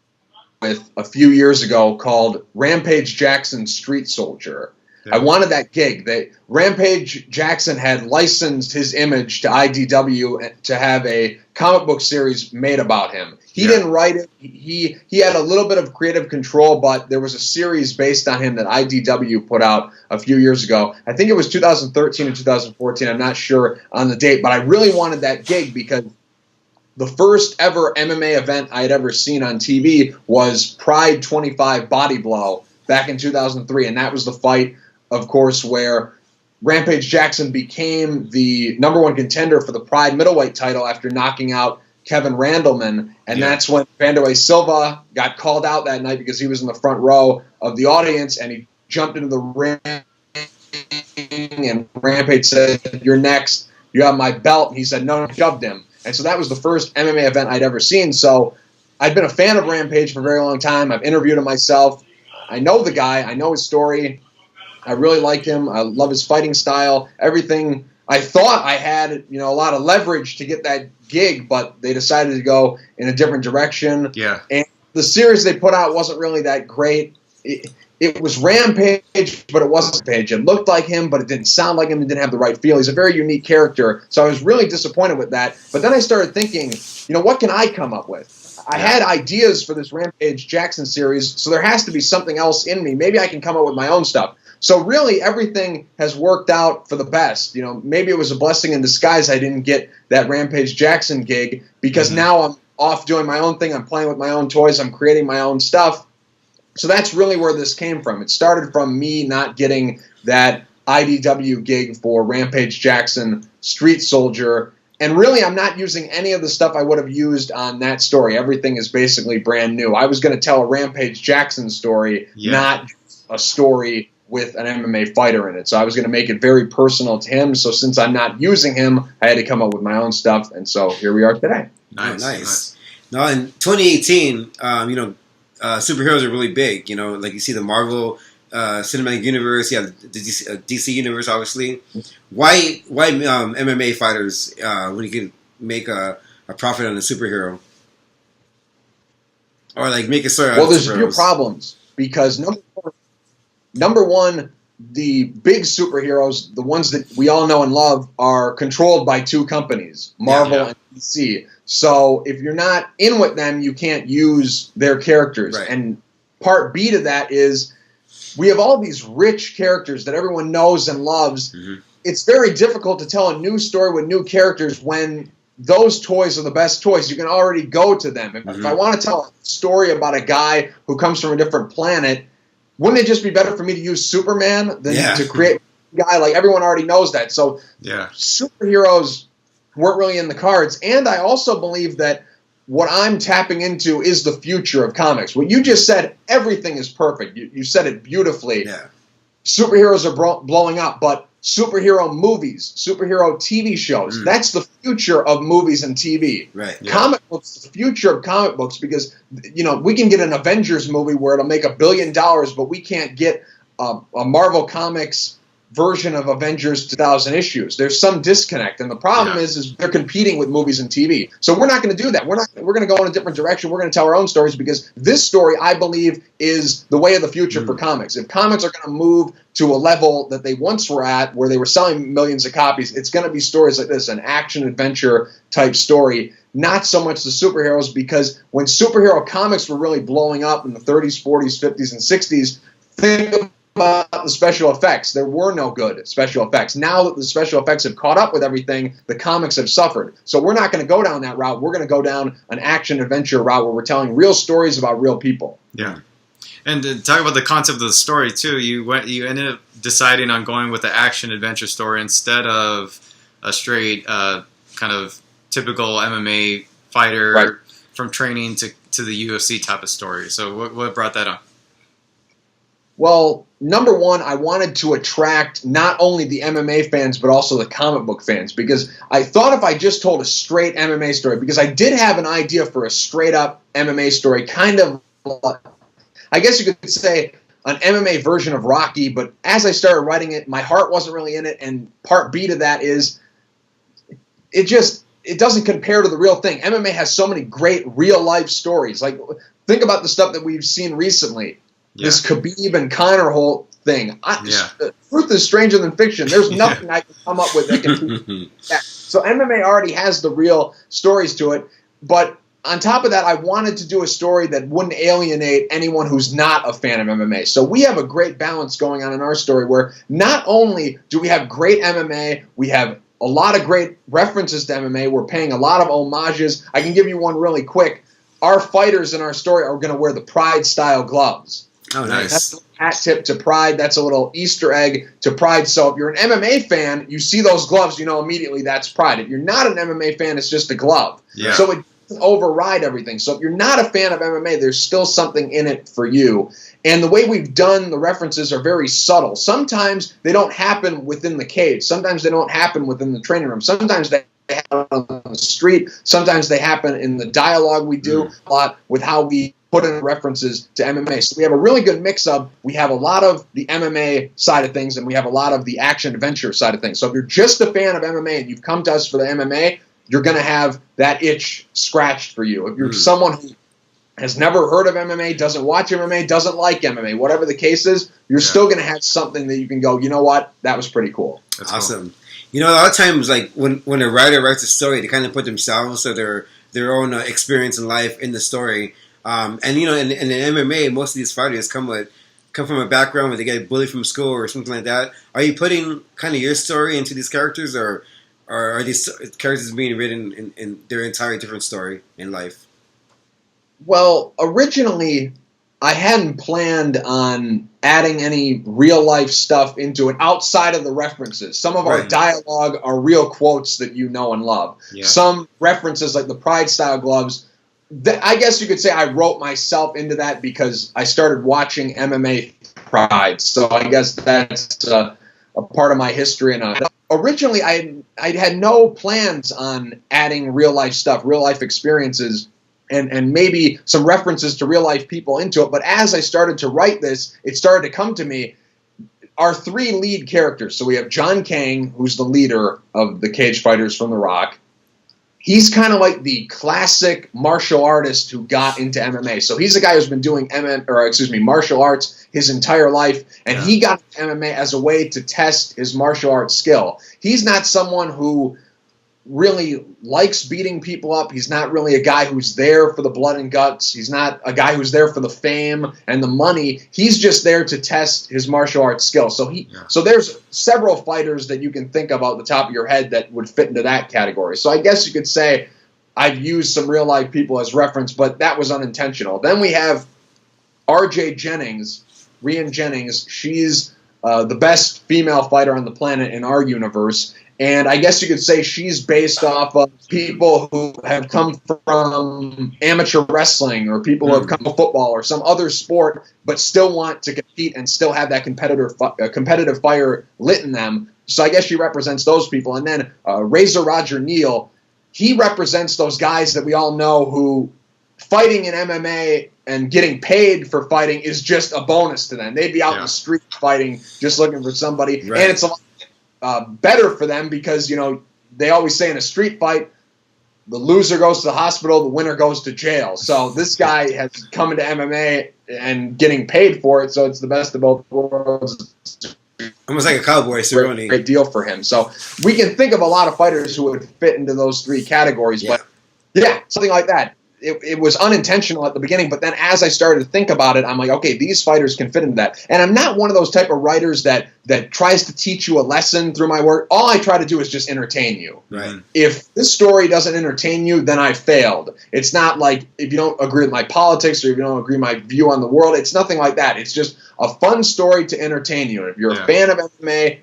F: with a few years ago called Rampage Jackson Street Soldier. Yeah. I wanted that gig. Rampage Jackson had licensed his image to IDW to have a comic book series made about him. He didn't write it. He had a little bit of creative control, but there was a series based on him that IDW put out a few years ago. I think it was 2013 or 2014. I'm not sure on the date, but I really wanted that gig because the first ever MMA event I had ever seen on TV was Pride 25 Body Blow back in 2003, and that was the fight, of course, where Rampage Jackson became the #1 contender for the Pride middleweight title after knocking out Kevin Randleman, and that's when Vanderlei Silva got called out that night because he was in the front row of the audience, and he jumped into the ring, and Rampage said, "You're next. You have my belt." And he said, "No," and shoved him. And so that was the first MMA event I'd ever seen. So I'd been a fan of Rampage for a very long time. I've interviewed him myself. I know the guy. I know his story. I really like him. I love his fighting style. Everything. I thought I had, a lot of leverage to get that gig, but they decided to go in a different direction.
E: Yeah.
F: And the series they put out wasn't really that great. It was Rampage, but it wasn't Rampage. It looked like him, but it didn't sound like him. It didn't have the right feel. He's a very unique character, so I was really disappointed with that. But then I started thinking, what can I come up with? I had ideas for this Rampage Jackson series, so there has to be something else in me. Maybe I can come up with my own stuff. So really, everything has worked out for the best. Maybe it was a blessing in disguise I didn't get that Rampage Jackson gig because now I'm off doing my own thing. I'm playing with my own toys. I'm creating my own stuff. So that's really where this came from. It started from me not getting that IDW gig for Rampage Jackson Street Soldier. And really, I'm not using any of the stuff I would have used on that story. Everything is basically brand new. I was going to tell a Rampage Jackson story, not a story with an MMA fighter in it. So I was going to make it very personal to him. So since I'm not using him, I had to come up with my own stuff. And so here we are today.
E: Nice.
B: Oh, nice. Now in 2018, superheroes are really big. You know, like you see the Marvel Cinematic Universe, you have the DC Universe, obviously. Why MMA fighters when you can make a profit on a superhero? Or like make a story.
F: Well, there's a few problems because number one, the big superheroes, the ones that we all know and love, are controlled by two companies, Marvel and DC. So if you're not in with them, you can't use their characters.
B: Right.
F: And part B to that is we have all these rich characters that everyone knows and loves. Mm-hmm. It's very difficult to tell a new story with new characters when those toys are the best toys. You can already go to them. If I want to tell a story about a guy who comes from a different planet, wouldn't it just be better for me to use Superman than to create a guy? Like, everyone already knows that. So superheroes weren't really in the cards. And I also believe that what I'm tapping into is the future of comics. What you just said, everything is perfect. You said it beautifully. Yeah. Superheroes are blowing up, but superhero movies, superhero TV shows, that's the future of movies and TV. Right. Yeah. Comic books, the future of comic books, because, we can get an Avengers movie where it'll make $1 billion, but we can't get a Marvel Comics version of Avengers 2,000 issues. There's some disconnect, and the problem is they're competing with movies and TV. So we're not going to do that. We're going to go in a different direction. We're going to tell our own stories, because this story, I believe, is the way of the future for comics. If comics are going to move to a level that they once were at, where they were selling millions of copies, it's going to be stories like this, an action-adventure type story, not so much the superheroes, because when superhero comics were really blowing up in the 30s, 40s, 50s, and 60s, think about the special effects. There were no good special effects. Now that the special effects have caught up with everything, the comics have suffered. So we're not going to go down that route. We're going to go down an action-adventure route where we're telling real stories about real people.
E: Yeah. And to talk about the concept of the story too, you ended up deciding on going with the action adventure story instead of a straight kind of typical MMA fighter from training to the UFC type of story. So what brought that on?
F: Well, number one, I wanted to attract not only the MMA fans, but also the comic book fans, because I thought if I just told a straight MMA story, because I did have an idea for a straight-up MMA story, kind of, I guess you could say, an MMA version of Rocky, but as I started writing it, my heart wasn't really in it, and part B to that is it doesn't compare to the real thing. MMA has so many great real-life stories. Like, think about the stuff that we've seen recently. Yeah. This Khabib and Conor whole thing. Truth is stranger than fiction. There's nothing I can come up with that can that. So MMA already has the real stories to it. But on top of that, I wanted to do a story that wouldn't alienate anyone who's not a fan of MMA. So we have a great balance going on in our story where not only do we have great MMA, we have a lot of great references to MMA. We're paying a lot of homages. I can give you one really quick. Our fighters in our story are going to wear the Pride-style gloves.
E: Oh, nice.
F: That's a hat tip to Pride. That's a little Easter egg to Pride. So if you're an MMA fan, you see those gloves, you know immediately that's Pride. If you're not an MMA fan, it's just a glove. Yeah. So it doesn't override everything. So if you're not a fan of MMA, there's still something in it for you. And the way we've done the references are very subtle. Sometimes they don't happen within the cage. Sometimes they don't happen within the training room. Sometimes they happen on the street. Sometimes they happen in the dialogue we do a lot with how we put in references to MMA. So we have a really good mix of, we have a lot of the MMA side of things and we have a lot of the action-adventure side of things. So if you're just a fan of MMA and you've come to us for the MMA, you're going to have that itch scratched for you. If you're someone who has never heard of MMA, doesn't watch MMA, doesn't like MMA, whatever the case is, you're still going to have something that you can go, you know what, that was pretty cool.
B: That's awesome. Cool. You know, a lot of times, like, when a writer writes a story, they kind of put themselves or their own experience in life in the story. And you know, in MMA, most of these fighters come from a background where they get bullied from school or something like that. Are you putting kind of your story into these characters, or are these characters being written in their entire different story in life?
F: Well, originally, I hadn't planned on adding any real-life stuff into it outside of the references. Some of our dialogue are real quotes that you know and love. Yeah. Some references, like the Pride-style gloves, I guess you could say I wrote myself into that because I started watching MMA pride. So I guess that's a part of my history. And originally, I had no plans on adding real life stuff, real life experiences, and maybe some references to real life people into it. But as I started to write this, it started to come to me. Our 3 lead characters. So we have John Kang, who's the leader of the Cagefighters from The Rock. He's kind of like the classic martial artist who got into MMA. So he's a guy who's been doing martial arts his entire life, and he got into MMA as a way to test his martial arts skill. He's not someone who really likes beating people up. He's not really a guy who's there for the blood and guts. He's not a guy who's there for the fame and the money. He's just there to test his martial arts skill. So there's several fighters that you can think of out the top of your head that would fit into that category. So I guess you could say I've used some real life people as reference, but that was unintentional. Then we have RJ Jennings, Rian Jennings. She's the best female fighter on the planet in our universe. And I guess you could say she's based off of people who have come from amateur wrestling or people who have come from football or some other sport but still want to compete and still have that competitive fire lit in them. So I guess she represents those people. And then Razor Roger Neal, he represents those guys that we all know who fighting in MMA and getting paid for fighting is just a bonus to them. They'd be out in the street fighting, just looking for somebody. Right. And it's a lot better for them because, they always say in a street fight, the loser goes to the hospital, the winner goes to jail. So this guy has come into MMA and getting paid for it, so it's the best of both worlds.
B: Almost like a cowboy ceremony.
F: Great deal for him. So we can think of a lot of fighters who would fit into those 3 categories, but something like that. It was unintentional at the beginning, but then as I started to think about it, I'm like, okay, these fighters can fit into that. And I'm not one of those type of writers that tries to teach you a lesson through my work. All I try to do is just entertain you.
B: Right.
F: If this story doesn't entertain you, then I failed. It's not like if you don't agree with my politics or if you don't agree with my view on the world, it's nothing like that. It's just a fun story to entertain you. And if you're a fan of MMA,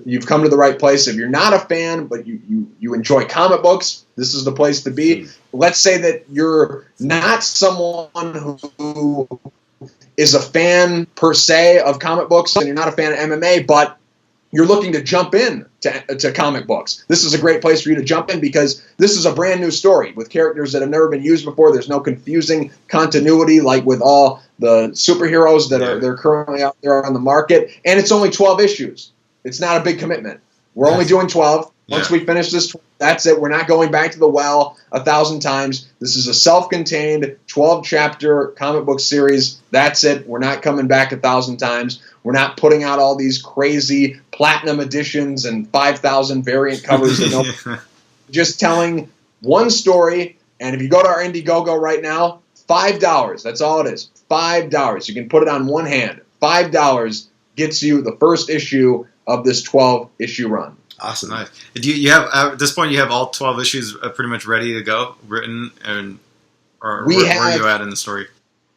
F: you've come to the right place. If you're not a fan, but you enjoy comic books, this is the place to be. Let's say that you're not someone who is a fan per se of comic books and you're not a fan of MMA, but you're looking to jump in to comic books. This is a great place for you to jump in because this is a brand new story with characters that have never been used before. There's no confusing continuity like with all the superheroes that they're currently out there on the market. And it's only 12 issues. It's not a big commitment. We're only doing 12. Once we finish this, that's it. We're not going back to the well 1,000 times. This is a self-contained 12-chapter comic book series. That's it. We're not coming back 1,000 times. We're not putting out all these crazy platinum editions and 5,000 variant covers. Just telling one story. And if you go to our Indiegogo right now, $5. That's all it is. $5. You can put it on one hand. $5 gets you the first issue of this 12-issue run.
E: Awesome. Nice. Do you have at this point? You have all 12 issues pretty much ready to go, written, or where are you at in the story?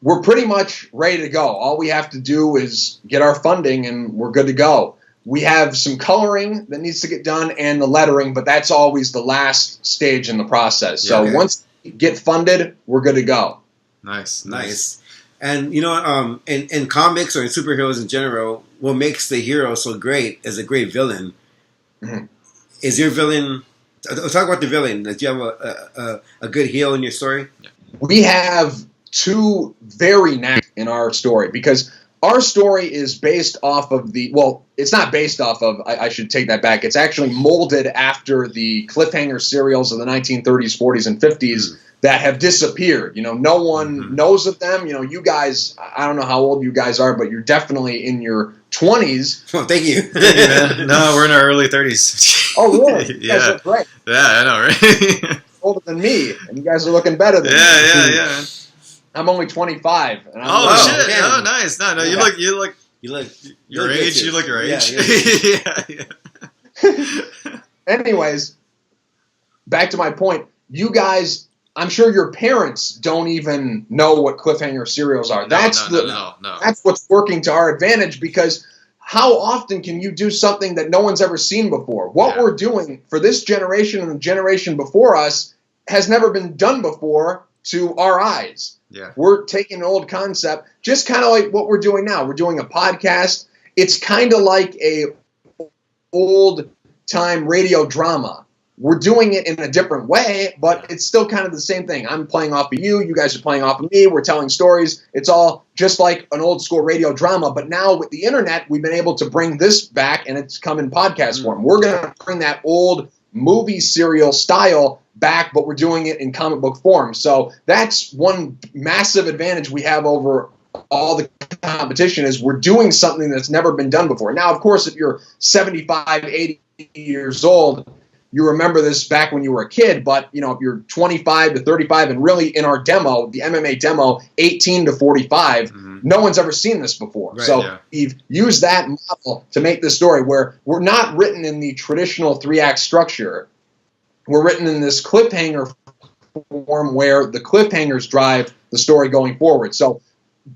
F: We're pretty much ready to go. All we have to do is get our funding, and we're good to go. We have some coloring that needs to get done and the lettering, but that's always the last stage in the process. So once we get funded, we're good to go.
E: Nice.
B: And in comics or in superheroes in general, what makes the hero so great is a great villain. Mm-hmm. Is your villain? Talk about the villain. Do you have a good heel in your story?
F: We have 2 very nasty in our story because our story is based off of it's not based off of. I should take that back. It's actually molded after the cliffhanger serials of the 1930s, 40s, and 50s. That have disappeared. No one knows of them. You guys, I don't know how old you guys are, but you're definitely in your 20s.
B: Oh, thank you.
E: No, we're in our early 30s.
F: Oh, really? You guys look great.
E: Yeah, I know, right?
F: Older than me, and you guys are looking better than me.
E: Yeah.
F: I'm only 25. And
E: shit! Man. Oh, nice. No, you look your age. You look your age.
F: Yeah. Anyways, back to my point. You guys. I'm sure your parents don't even know what cliffhanger serials are. That's what's working to our advantage because how often can you do something that no one's ever seen before? What we're doing for this generation and the generation before us has never been done before to our eyes.
E: Yeah.
F: We're taking an old concept, just kind of like what we're doing now. We're doing a podcast. It's kind of like a old time radio drama. We're doing it in a different way, but it's still kind of the same thing. I'm playing off of you. You guys are playing off of me. We're telling stories. It's all just like an old school radio drama. But now with the internet, we've been able to bring this back, and it's come in podcast form. We're going to bring that old movie serial style back, but we're doing it in comic book form. So that's one massive advantage we have over all the competition, is we're doing something that's never been done before. Now, of course, if you're 75, 80 years old, you remember this back when you were a kid, but if you're 25 to 35, and really in our demo, the MMA demo, 18 to 45, no one's ever seen this before.
E: Right,
F: so we've used that model to make this story where we're not written in the traditional 3-act structure. We're written in this cliffhanger form where the cliffhangers drive the story going forward. So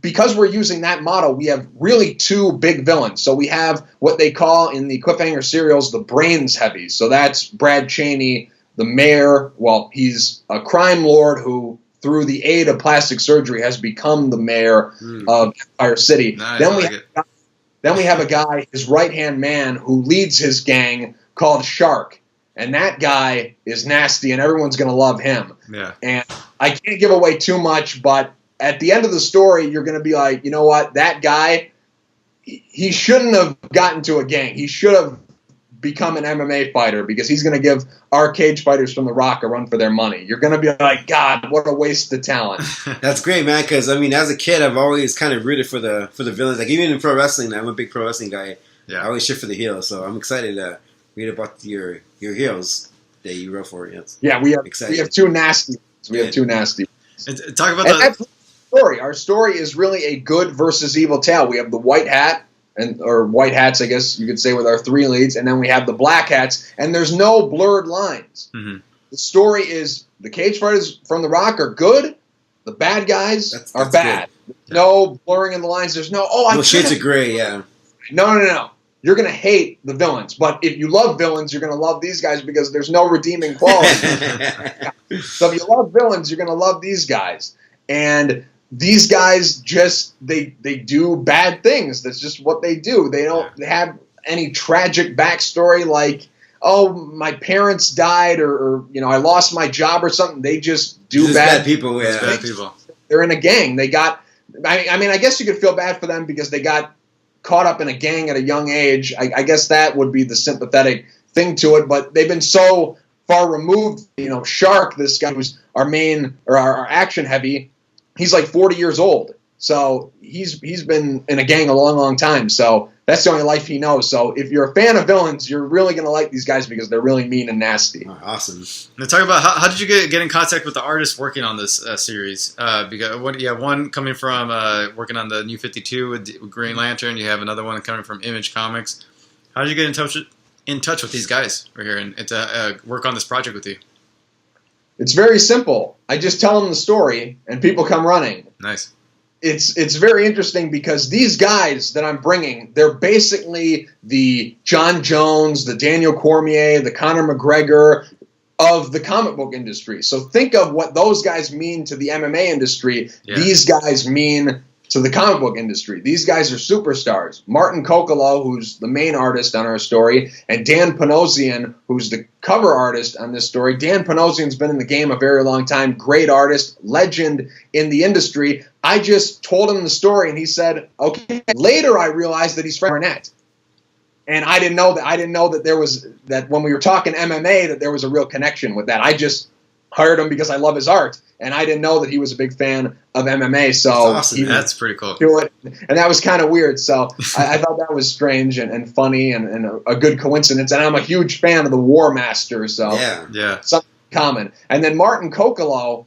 F: because we're using that model, we have really 2 big villains. So we have what they call in the cliffhanger serials the brains heavies. So that's Brad Cheney, the mayor. Well, he's a crime lord who, through the aid of plastic surgery, has become the mayor of Empire City.
E: Nice,
F: Then we have a guy, his right-hand man, who leads his gang, called Shark. And that guy is nasty, and everyone's going to love him.
E: Yeah.
F: And I can't give away too much, but at the end of the story, you're going to be like, you know what? That guy, he shouldn't have gotten to a gang. He should have become an MMA fighter, because he's going to give our cage fighters from The Rock a run for their money. You're going to be like, God, what a waste of talent.
B: That's great, man, because, as a kid, I've always kind of rooted for the villains. Like, even in pro wrestling, I'm a big pro wrestling guy.
E: Yeah.
B: I always shit for the heels, so I'm excited to read about your heels that you wrote for. Yes.
F: Yeah, we have 2 nasty ones. We have 2 nasty ones.
E: And talk about
F: that's the story. Our story is really a good versus evil tale. We have the white hat, or white hats, I guess you could say, with our 3 leads, and then we have the black hats, and there's no blurred lines.
E: Mm-hmm.
F: The story is the cage fighters from The Rock are good, the bad guys are bad. No blurring in the lines. There's no
B: shades of gray. Yeah.
F: No. You're going to hate the villains, but if you love villains, you're going to love these guys, because there's no redeeming quality. So if you love villains, you're going to love these guys. And these guys they do bad things. That's just what they do. They don't have any tragic backstory like, oh, my parents died, or I lost my job or something. They just do bad
B: people. Yeah.
E: bad people.
F: They're in a gang. They got. I guess you could feel bad for them because they got caught up in a gang at a young age. I guess that would be the sympathetic thing to it. But they've been so far removed. Shark, this guy who's our main or our action heavy, he's like 40 years old. So he's been in a gang a long, long time. So that's the only life he knows. So if you're a fan of villains, you're really going to like these guys because they're really mean and nasty.
B: Oh, awesome.
E: Now talk about how did you get in contact with the artists working on this series? Because one coming from working on the New 52 with Green Lantern. You have another one coming from Image Comics. How did you get in touch with these guys right here and to work on this project with you?
F: It's very simple. I just tell them the story, and people come running.
E: Nice.
F: It's very interesting because these guys that I'm bringing, they're basically the John Jones, the Daniel Cormier, the Conor McGregor of the comic book industry. So think of what those guys mean to the MMA industry. Yeah. These guys mean to the comic book industry. These guys are superstars. Martin Coccolo, who's the main artist on our story, and Dan Panosian, who's the cover artist on this story. Dan Panosian's been in the game a very long time, great artist, legend in the industry. I just told him the story, and he said, okay. Later, I realized that he's Fred Barnett. And I didn't know that there was, that when we were talking MMA, that there was a real connection with that. I just hired him because I love his art, and I didn't know that he was a big fan of MMA. So
E: that's awesome. That's pretty cool.
F: And that was kind of weird. So I thought that was strange and funny and a good coincidence. And I'm a huge fan of the War Master, so
E: yeah,
F: something common. And then Martin Coccolo,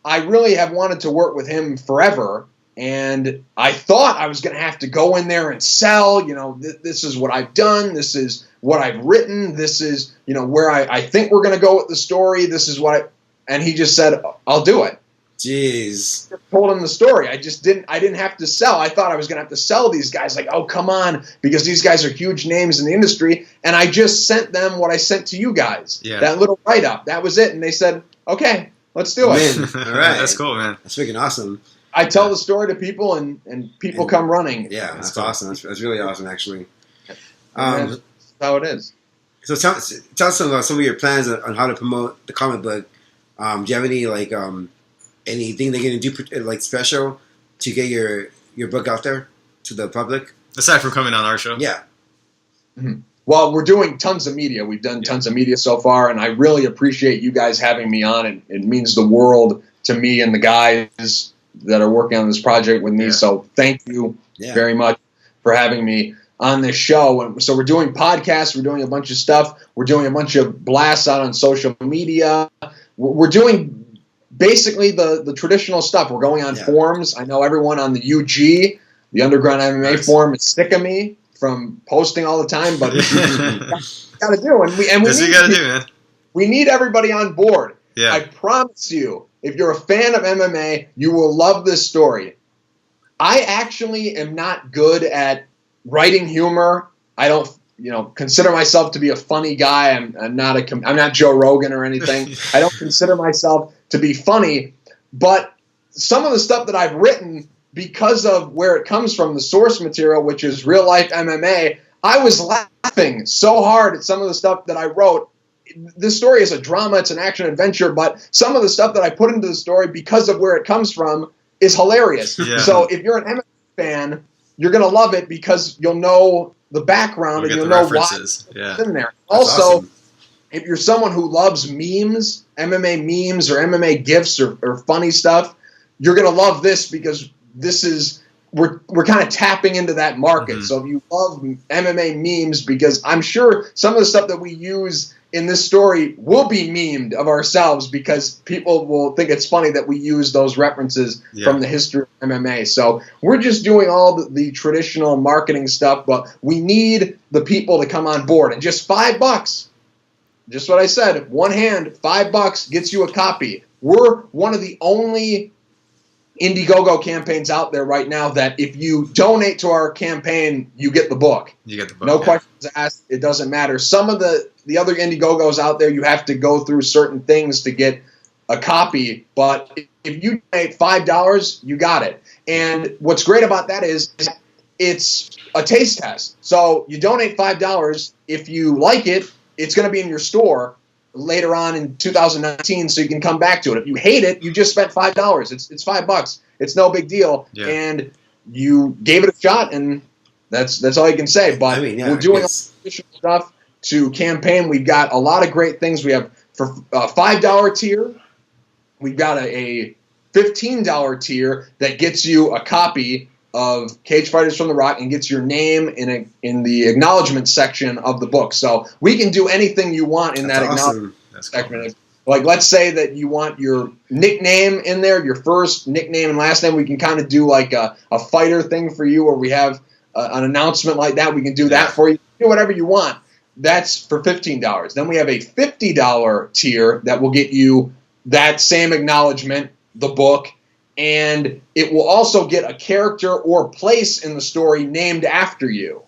F: I really have wanted to work with him forever. And I thought I was going to have to go in there and sell, this is what I've done. This is what I've written. This is, where I think we're going to go with the story. This is and he just said, I'll do it.
B: Jeez.
F: I told him the story. I didn't have to sell. I thought I was going to have to sell these guys. Like, oh, come on, because these guys are huge names in the industry. And I just sent them what I sent to you guys.
E: Yeah.
F: That little write-up. That was it. And they said, okay. Let's do it.
B: All right.
E: That's cool, man.
B: That's freaking awesome.
F: I tell the story to people, and people come running.
B: Yeah, that's awesome. That's really awesome, actually.
F: That's how it is.
B: So tell us about some of your plans on how to promote the comic book. Do you have any anything they're gonna do special to get your book out there to the public?
E: Aside from coming on our show.
B: Yeah.
F: Mm-hmm. Well, we're doing tons of media. We've done tons of media so far, and I really appreciate you guys having me on. It means the world to me and the guys that are working on this project with me. Yeah. So thank you very much for having me on this show. And so we're doing podcasts. We're doing a bunch of stuff. We're doing a bunch of blasts out on social media. We're doing basically the traditional stuff. We're going on forums. I know everyone on the UG, the Underground MMA forum, is sick of me from posting all the time, but got to do, and we
E: got to do, man.
F: We need everybody on board.
E: Yeah.
F: I promise you, if you're a fan of MMA, you will love this story. I actually am not good at writing humor. I don't, consider myself to be a funny guy. I'm not Joe Rogan or anything. I don't consider myself to be funny, but some of the stuff that I've written, because of where it comes from, the source material, which is real life MMA, I was laughing so hard at some of the stuff that I wrote. This story is a drama, it's an action adventure, but some of the stuff that I put into the story, because of where it comes from, is hilarious. Yeah. So if you're an MMA fan, you're going to love it because you'll know the background and you'll know why it's in there. Also, awesome. If you're someone who loves memes, MMA memes or MMA GIFs or funny stuff, you're going to love this because this is we're kind of tapping into that market. Mm-hmm. So if you love MMA memes, because I'm sure some of the stuff that we use in this story will be memed of ourselves because people will think it's funny that we use those references from the history of MMA. So we're just doing all the traditional marketing stuff, but we need the people to come on board. And just $5, just what I said, one hand, $5 gets you a copy. We're one of the only Indiegogo campaigns out there right now that if you donate to our campaign, you get the book.
E: You get the book.
F: No questions asked. It doesn't matter. Some of the other Indiegogos out there, you have to go through certain things to get a copy. But if you donate $5, you got it. And what's great about that is it's a taste test. So you donate $5. If you like it, it's going to be in your store later on in 2019, so you can come back to it. If you hate it, you just spent $5. It's $5. It's no big deal, and you gave it a shot, and that's all you can say. But we're doing official stuff to campaign. We've got a lot of great things. We have for $5 tier. We've got a $15 tier that gets you a copy of Cagefighters from the Rock and gets your name in the acknowledgement section of the book. So we can do anything you want in that acknowledgement section. Cool. Like, let's say that you want your nickname in there, your first nickname and last name. We can kind of do like a fighter thing for you, or we have an announcement like that. We can do that for you. Do whatever you want. That's for $15. Then we have a $50 tier that will get you that same acknowledgement, the book, and it will also get a character or place in the story named after you.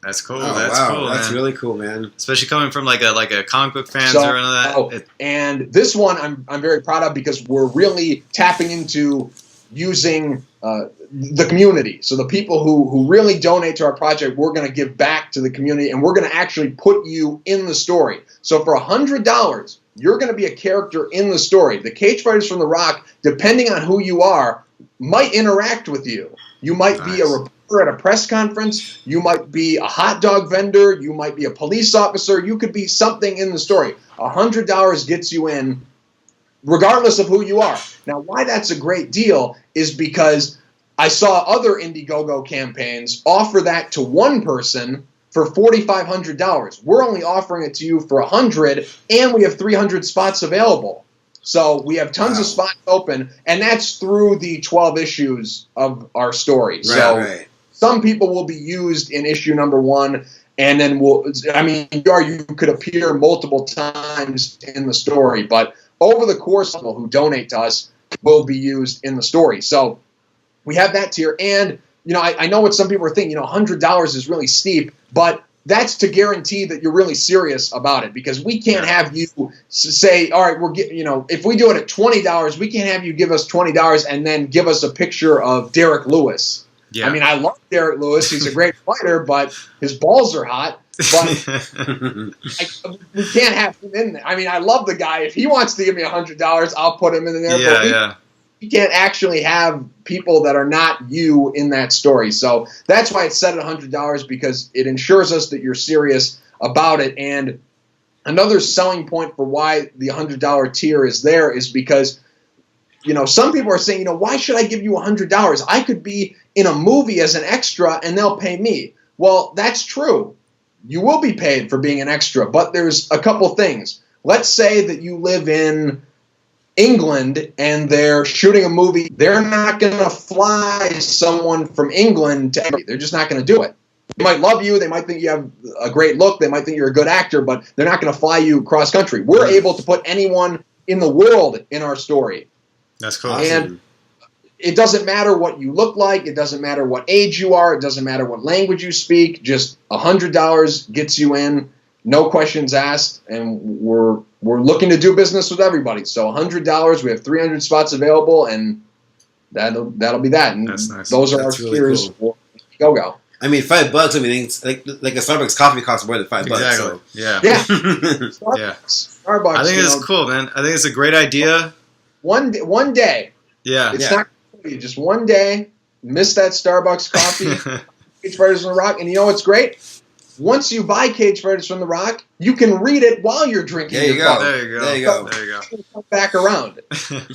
E: That's cool.
B: Oh,
E: that's cool.
B: That's
E: man.
B: really cool, man.
E: Especially coming from like a comic book fans or that.
F: And this one I'm very proud of because we're really tapping into using the community. So the people who really donate to our project, we're going to give back to the community, and we're going to actually put you in the story. So for $100, you're going to be a character in the story. The Cagefighters from the Rock, depending on who you are, might interact with you. You might be a reporter at a press conference. You might be a hot dog vendor. You might be a police officer. You could be something in the story. $100 gets you in regardless of who you are. Now, why that's a great deal is because I saw other Indiegogo campaigns offer that to one person for $4,500. We're only offering it to you for $100, and we have 300 spots available. So we have tons of spots open, and that's through the 12 issues of our story. Some people will be used in issue number 1, and then you could appear multiple times in the story, but over the course of people who donate to us will be used in the story. So we have that tier, and I know what some people are thinking. $100 is really steep, but that's to guarantee that you're really serious about it, because we can't have you say, all right, if we do it at $20, we can't have you give us $20 and then give us a picture of Derek Lewis.
E: Yeah.
F: I mean, I love Derek Lewis. He's a great fighter, but his balls are hot. But we can't have him in there. I mean, I love the guy. If he wants to give me $100, I'll put him in there. But we can't actually have people that are not you in that story. So that's why it's set at $100, because it ensures us that you're serious about it. And another selling point for why the $100 tier is there is because, some people are saying, why should I give you $100? I could be in a movie as an extra and they'll pay me. Well, that's true. You will be paid for being an extra, but there's a couple things. Let's say that you live in England and they're shooting a movie. They're not going to fly someone from England to every. They're just not going to do it. They might love you. They might think you have a great look. They might think you're a good actor, but they're not going to fly you cross country. We're able to put anyone in the world in our story.
E: That's cool.
F: And it doesn't matter what you look like. It doesn't matter what age you are. It doesn't matter what language you speak. Just $100 gets you in, no questions asked, and we're looking to do business with everybody. So $100, we have 300 spots available, and that'll be that. And
E: that's nice.
F: Those are
B: That's
F: our
B: really
F: tiers
B: cool.
F: for Go.
B: I mean, $5. I mean, it's like a Starbucks coffee costs more than $5.
E: Exactly.
B: So.
E: Yeah.
F: Yeah.
E: Starbucks. I think it's cool, man. I think it's a great idea.
F: One day.
E: Yeah.
F: It's not going to be just one day. Miss that Starbucks coffee. Cagefighters from the Rock. And you know what's great? Once you buy Cagefighters from the Rock, you can read it while you're drinking your coffee.
E: There you go.
F: Come back around.
E: This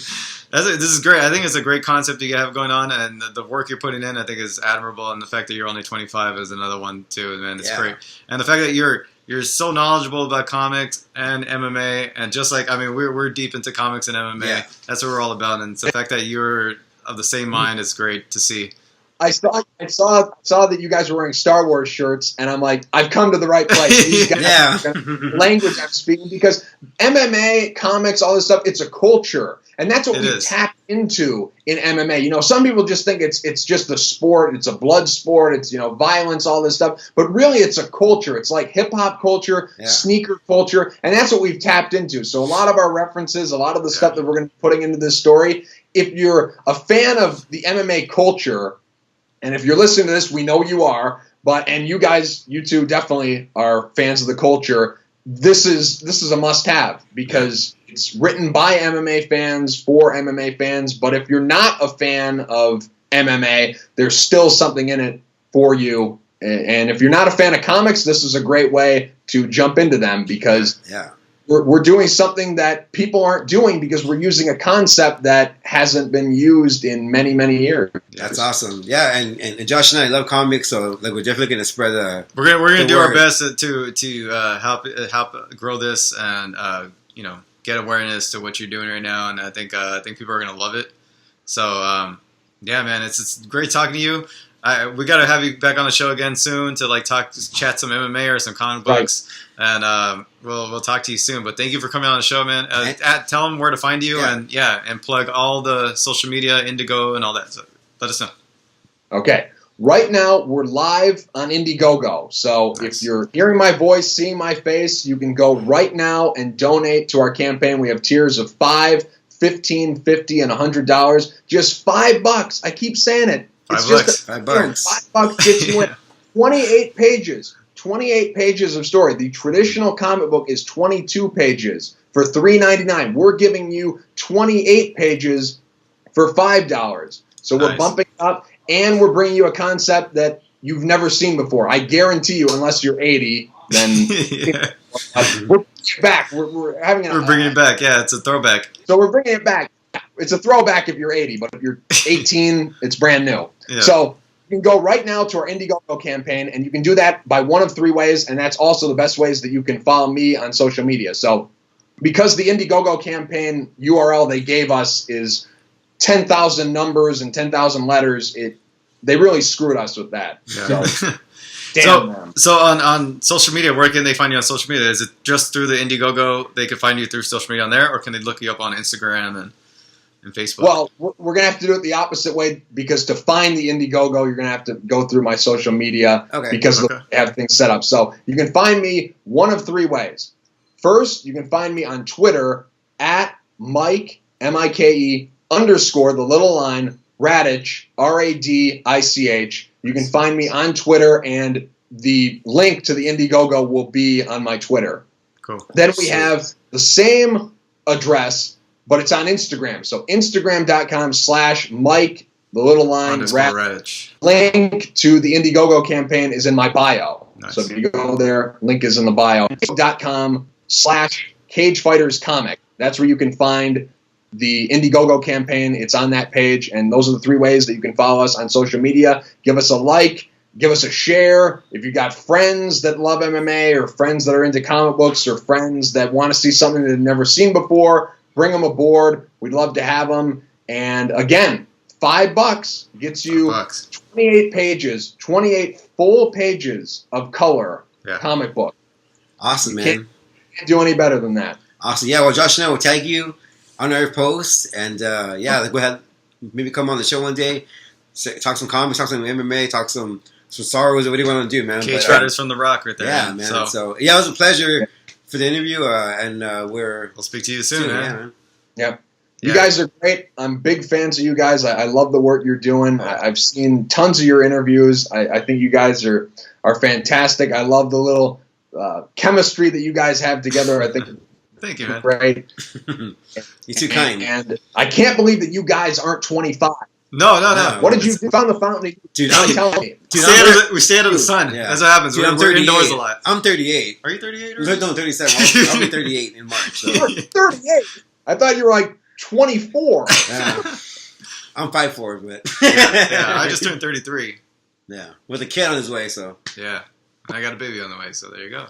E: is great. I think it's a great concept you have going on, and the work you're putting in, I think, is admirable. And the fact that you're only 25 is another one too, man. It's great. And the fact that you're so knowledgeable about comics and MMA, and just like, I mean, we're deep into comics and MMA.
B: Yeah.
E: That's what we're all about, and the fact that you're of the same mind is great to see.
F: I saw that you guys were wearing Star Wars shirts, and I'm like, I've come to the right place. These guys language I'm speaking, because MMA, comics, all this stuff, it's a culture, and that's what we tap into in MMA. Some people just think it's just a sport, it's a blood sport, it's violence, all this stuff, but really it's a culture. It's like hip hop culture, sneaker culture, and that's what we've tapped into. So a lot of our references, a lot of the stuff that we're going to be putting into this story, if you're a fan of the MMA culture. And if you're listening to this, we know you are, and you guys, you two definitely are fans of the culture. This is a must-have, because it's written by MMA fans for MMA fans. But if you're not a fan of MMA, there's still something in it for you. And if you're not a fan of comics, this is a great way to jump into them, because we're doing something that people aren't doing, because we're using a concept that hasn't been used in many, many years.
B: That's awesome. Yeah, and Josh and I love comics, so we're definitely gonna spread
E: we're gonna do our best to help grow this and get awareness to what you're doing right now, and I think people are gonna love it. So man, it's great talking to you. We got to have you back on the show again soon to chat some MMA or some comic books, and we'll talk to you soon. But thank you for coming on the show, man. Tell them where to find you, and plug all the social media, Indigo, and all that. So let us know.
F: Okay. Right now, we're live on Indiegogo. So if you're hearing my voice, seeing my face, you can go right now and donate to our campaign. We have tiers of $5, $15, $50, and $100. Just $5. I keep saying it. It's just
B: $5.
F: $5 gets you in. 28 pages. 28 pages of story. The traditional comic book is 22 pages for $3.99. We're giving you 28 pages for $5. So we're bumping up, and we're bringing you a concept that you've never seen before. I guarantee you, unless you're 80, then we're back. We're
E: bringing it back. Yeah, it's a throwback.
F: So we're bringing it back. It's a throwback if you're 80, but if you're 18, it's brand new. Yeah. So you can go right now to our Indiegogo campaign, and you can do that by one of three ways, and that's also the best ways that you can follow me on social media. So because the Indiegogo campaign URL they gave us is 10,000 numbers and 10,000 letters, they really screwed us with that. Yeah.
E: So on social media, where can they find you on social media? Is it just through the Indiegogo? They can find you through social media on there, or can they look you up on Instagram and and Facebook?
F: Well, we're going to have to do it the opposite way because to find the Indiegogo, you're going to have to go through my social media because they have things set up. So you can find me one of three ways. First, you can find me on Twitter at Mike, Mike, underscore the little line, Radich, Radich. You can find me on Twitter, and the link to the Indiegogo will be on my Twitter.
E: Cool.
F: Then we have the same address, but it's on Instagram. So Instagram.com/Mike, the little line,
E: Radich.
F: Link to the Indiegogo campaign is in my bio.
E: Nice.
F: So if you go there, link is in the bio. Facebook.com/Cagefighters comic. That's where you can find the Indiegogo campaign. It's on that page, and those are the three ways that you can follow us on social media. Give us a like. Give us a share. If you got friends that love MMA or friends that are into comic books or friends that want to see something they've never seen before, bring them aboard. We'd love to have them. And again, $5 gets you 28 pages, 28 full pages of color comic book.
B: Awesome, man.
F: Can't do any better than that.
B: Awesome. Yeah, well, Josh and I will tag you on our posts. And go ahead. Maybe come on the show one day. Talk some comics, talk some MMA, talk some Star Wars, or what do you want to do, man?
E: Cagefighters from the Rock right there.
B: Yeah, man. So it was a pleasure for the interview, and we'll
E: speak to you soon, man.
F: Yeah. You guys are great. I'm big fans of you guys. I love the work you're doing. I've seen tons of your interviews. I think you guys are fantastic. I love the little chemistry that you guys have together. I think
E: thank you, man.
F: Great.
B: You're too kind.
F: And I can't believe that you guys aren't 25.
E: No.
F: What did you do? Found the fountain?
B: Dude,
F: tell me.
E: We stay under the sun. Yeah. That's what happens.
B: Dude,
E: we're indoors a lot.
B: I'm 38.
E: Are you 38?
B: No, 37. I'll be 38 in March. So.
F: You're 38. I thought you were like 24.
B: I'm 5'4", but
E: I just turned 33.
B: Yeah, with a kid on his way. So
E: yeah, I got a baby on the way. So there you go.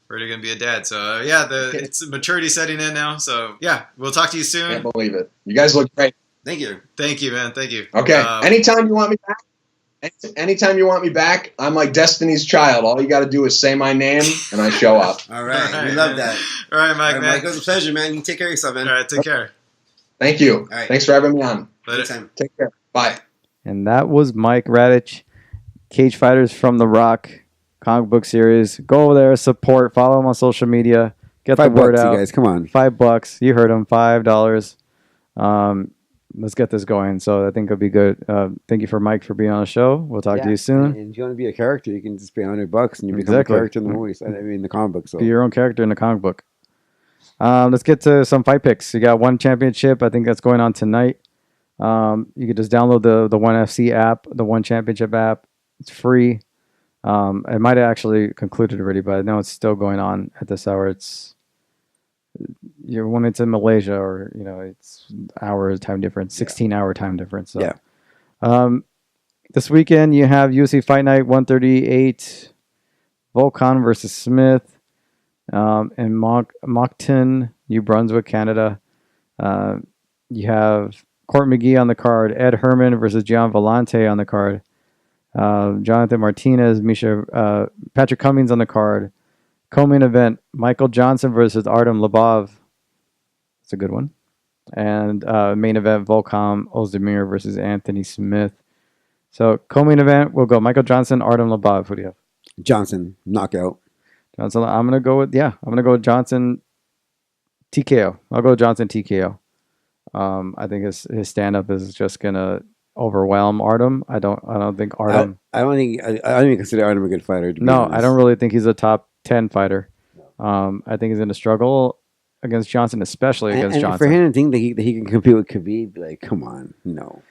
E: Already gonna be a dad. So it's maturity setting in now. So yeah, we'll talk to you soon.
F: Can't believe it. You guys look great.
B: Thank you,
E: man. Thank you.
F: Okay. Anytime you want me back, I'm like Destiny's Child. All you got to do is say my name, and I show up.
B: All right. We love that.
E: All right, Mike, man.
B: Mike, it was a pleasure, man. You take care of yourself, man.
E: All right, take care.
F: Thank you.
B: All right.
F: Thanks for having me on.
E: Later.
F: Take care. Bye.
A: And that was Mike Radich, Cagefighters from the Rock comic book series. Go over there, support, follow him on social media, get the word out.
B: You guys, come on.
A: $5. You heard him. $5. Let's get this going. So I think it'll be good. Thank you for Mike for being on the show. We'll talk to you soon.
B: And if you want to be a character, you can just pay $100 and you become a character in the movies. I mean, the comic book. So
A: be your own character in the comic book. Let's get to some fight picks. You got one championship. I think that's going on tonight. You could just download the One FC app, the One Championship app. It's free. It might have actually concluded already, but I know it's still going on at this hour. When it's in Malaysia, or it's hour time difference, 16-hour time difference. So.
B: Yeah.
A: This weekend you have UFC Fight Night 138, Volkan versus Smith, in Moncton, New Brunswick, Canada. You have Court McGee on the card, Ed Herman versus Gian Vellante on the card, Jonathan Martinez, Patrick Cummings on the card. Co-main event, Michael Johnson versus Artem Lobov. That's a good one. And main event, Volkan Ozdemir versus Anthony Smith. So co-main event, we'll go Michael Johnson, Artem Lobov. Who do you have?
B: Johnson, knockout.
A: Johnson, I'm going to go with Johnson TKO. I'll go Johnson TKO. I think his stand-up is just going to overwhelm Artem. I don't think Artem...
B: I don't even consider Artem a good fighter.
A: No, I don't really think he's a top 10 fighter. I think he's going to struggle against Johnson, especially against Johnson.
B: For him to think that he can compete with Khabib, like, come on, no.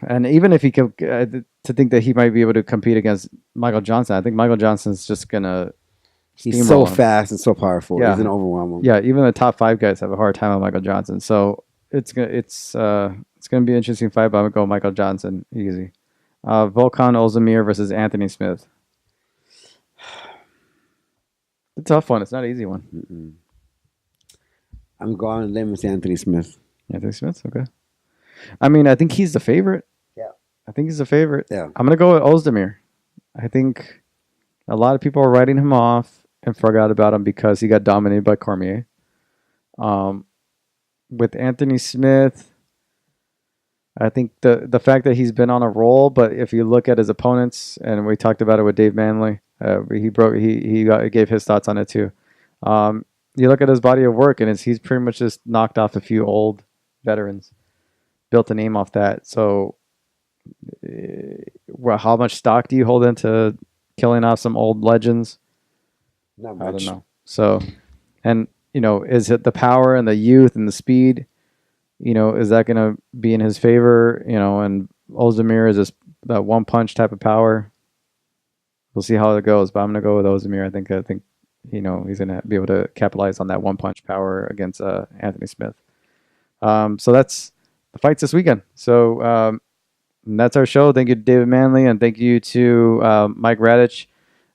A: And even if he could, to think that he might be able to compete against Michael Johnson, I think Michael Johnson's just going to
B: He's so fast and so powerful. Yeah. He's going to overwhelm him.
A: Yeah, even the top 5 guys have a hard time with Michael Johnson. So it's going to be an interesting fight, but I'm going to go Michael Johnson easy. Volkan Ozdemir versus Anthony Smith. It's a tough one. It's not an easy one.
B: Mm-mm. I'm going to limb with Anthony Smith.
A: Anthony Smith? Okay. I mean, I think he's the favorite.
B: Yeah.
A: I think he's the favorite.
B: Yeah.
A: I'm going to go with Ozdemir. I think a lot of people are writing him off and forgot about him because he got dominated by Cormier. With Anthony Smith, I think the fact that he's been on a roll, but if you look at his opponents, and we talked about it with Dave Manley, he gave his thoughts on it too. You look at his body of work, and he's pretty much just knocked off a few old veterans, built a name off that. So, how much stock do you hold into killing off some old legends?
B: Not
A: I
B: much.
A: don't know. So, and is it the power and the youth and the speed? Is that going to be in his favor? And Ozdemir is just that one punch type of power. We'll see how it goes, but I'm going to go with Ozdemir. I think he's going to be able to capitalize on that one punch power against Anthony Smith. So that's the fights this weekend. So that's our show. Thank you to David Manley, and thank you to Mike Radich,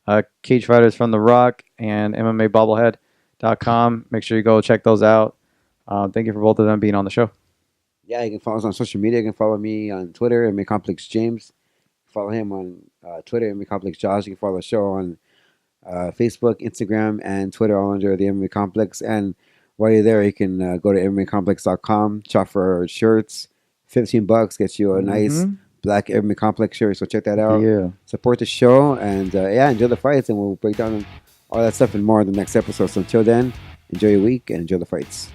A: Cagefighters from The Rock, and MMABobblehead.com. Make sure you go check those out. Thank you for both of them being on the show.
B: Yeah, you can follow us on social media. You can follow me on Twitter, MMA Complex James. Follow him on Twitter, MMA Complex Josh. You can follow the show on Facebook, Instagram, and Twitter, all under the MMA Complex. And while you're there, you can go to MMAComplex.com, shop for shirts. $15 gets you a nice black MMA Complex shirt. So check that out.
A: Yeah.
B: Support the show, and enjoy the fights. And we'll break down all that stuff and more in the next episode. So until then, enjoy your week and enjoy the fights.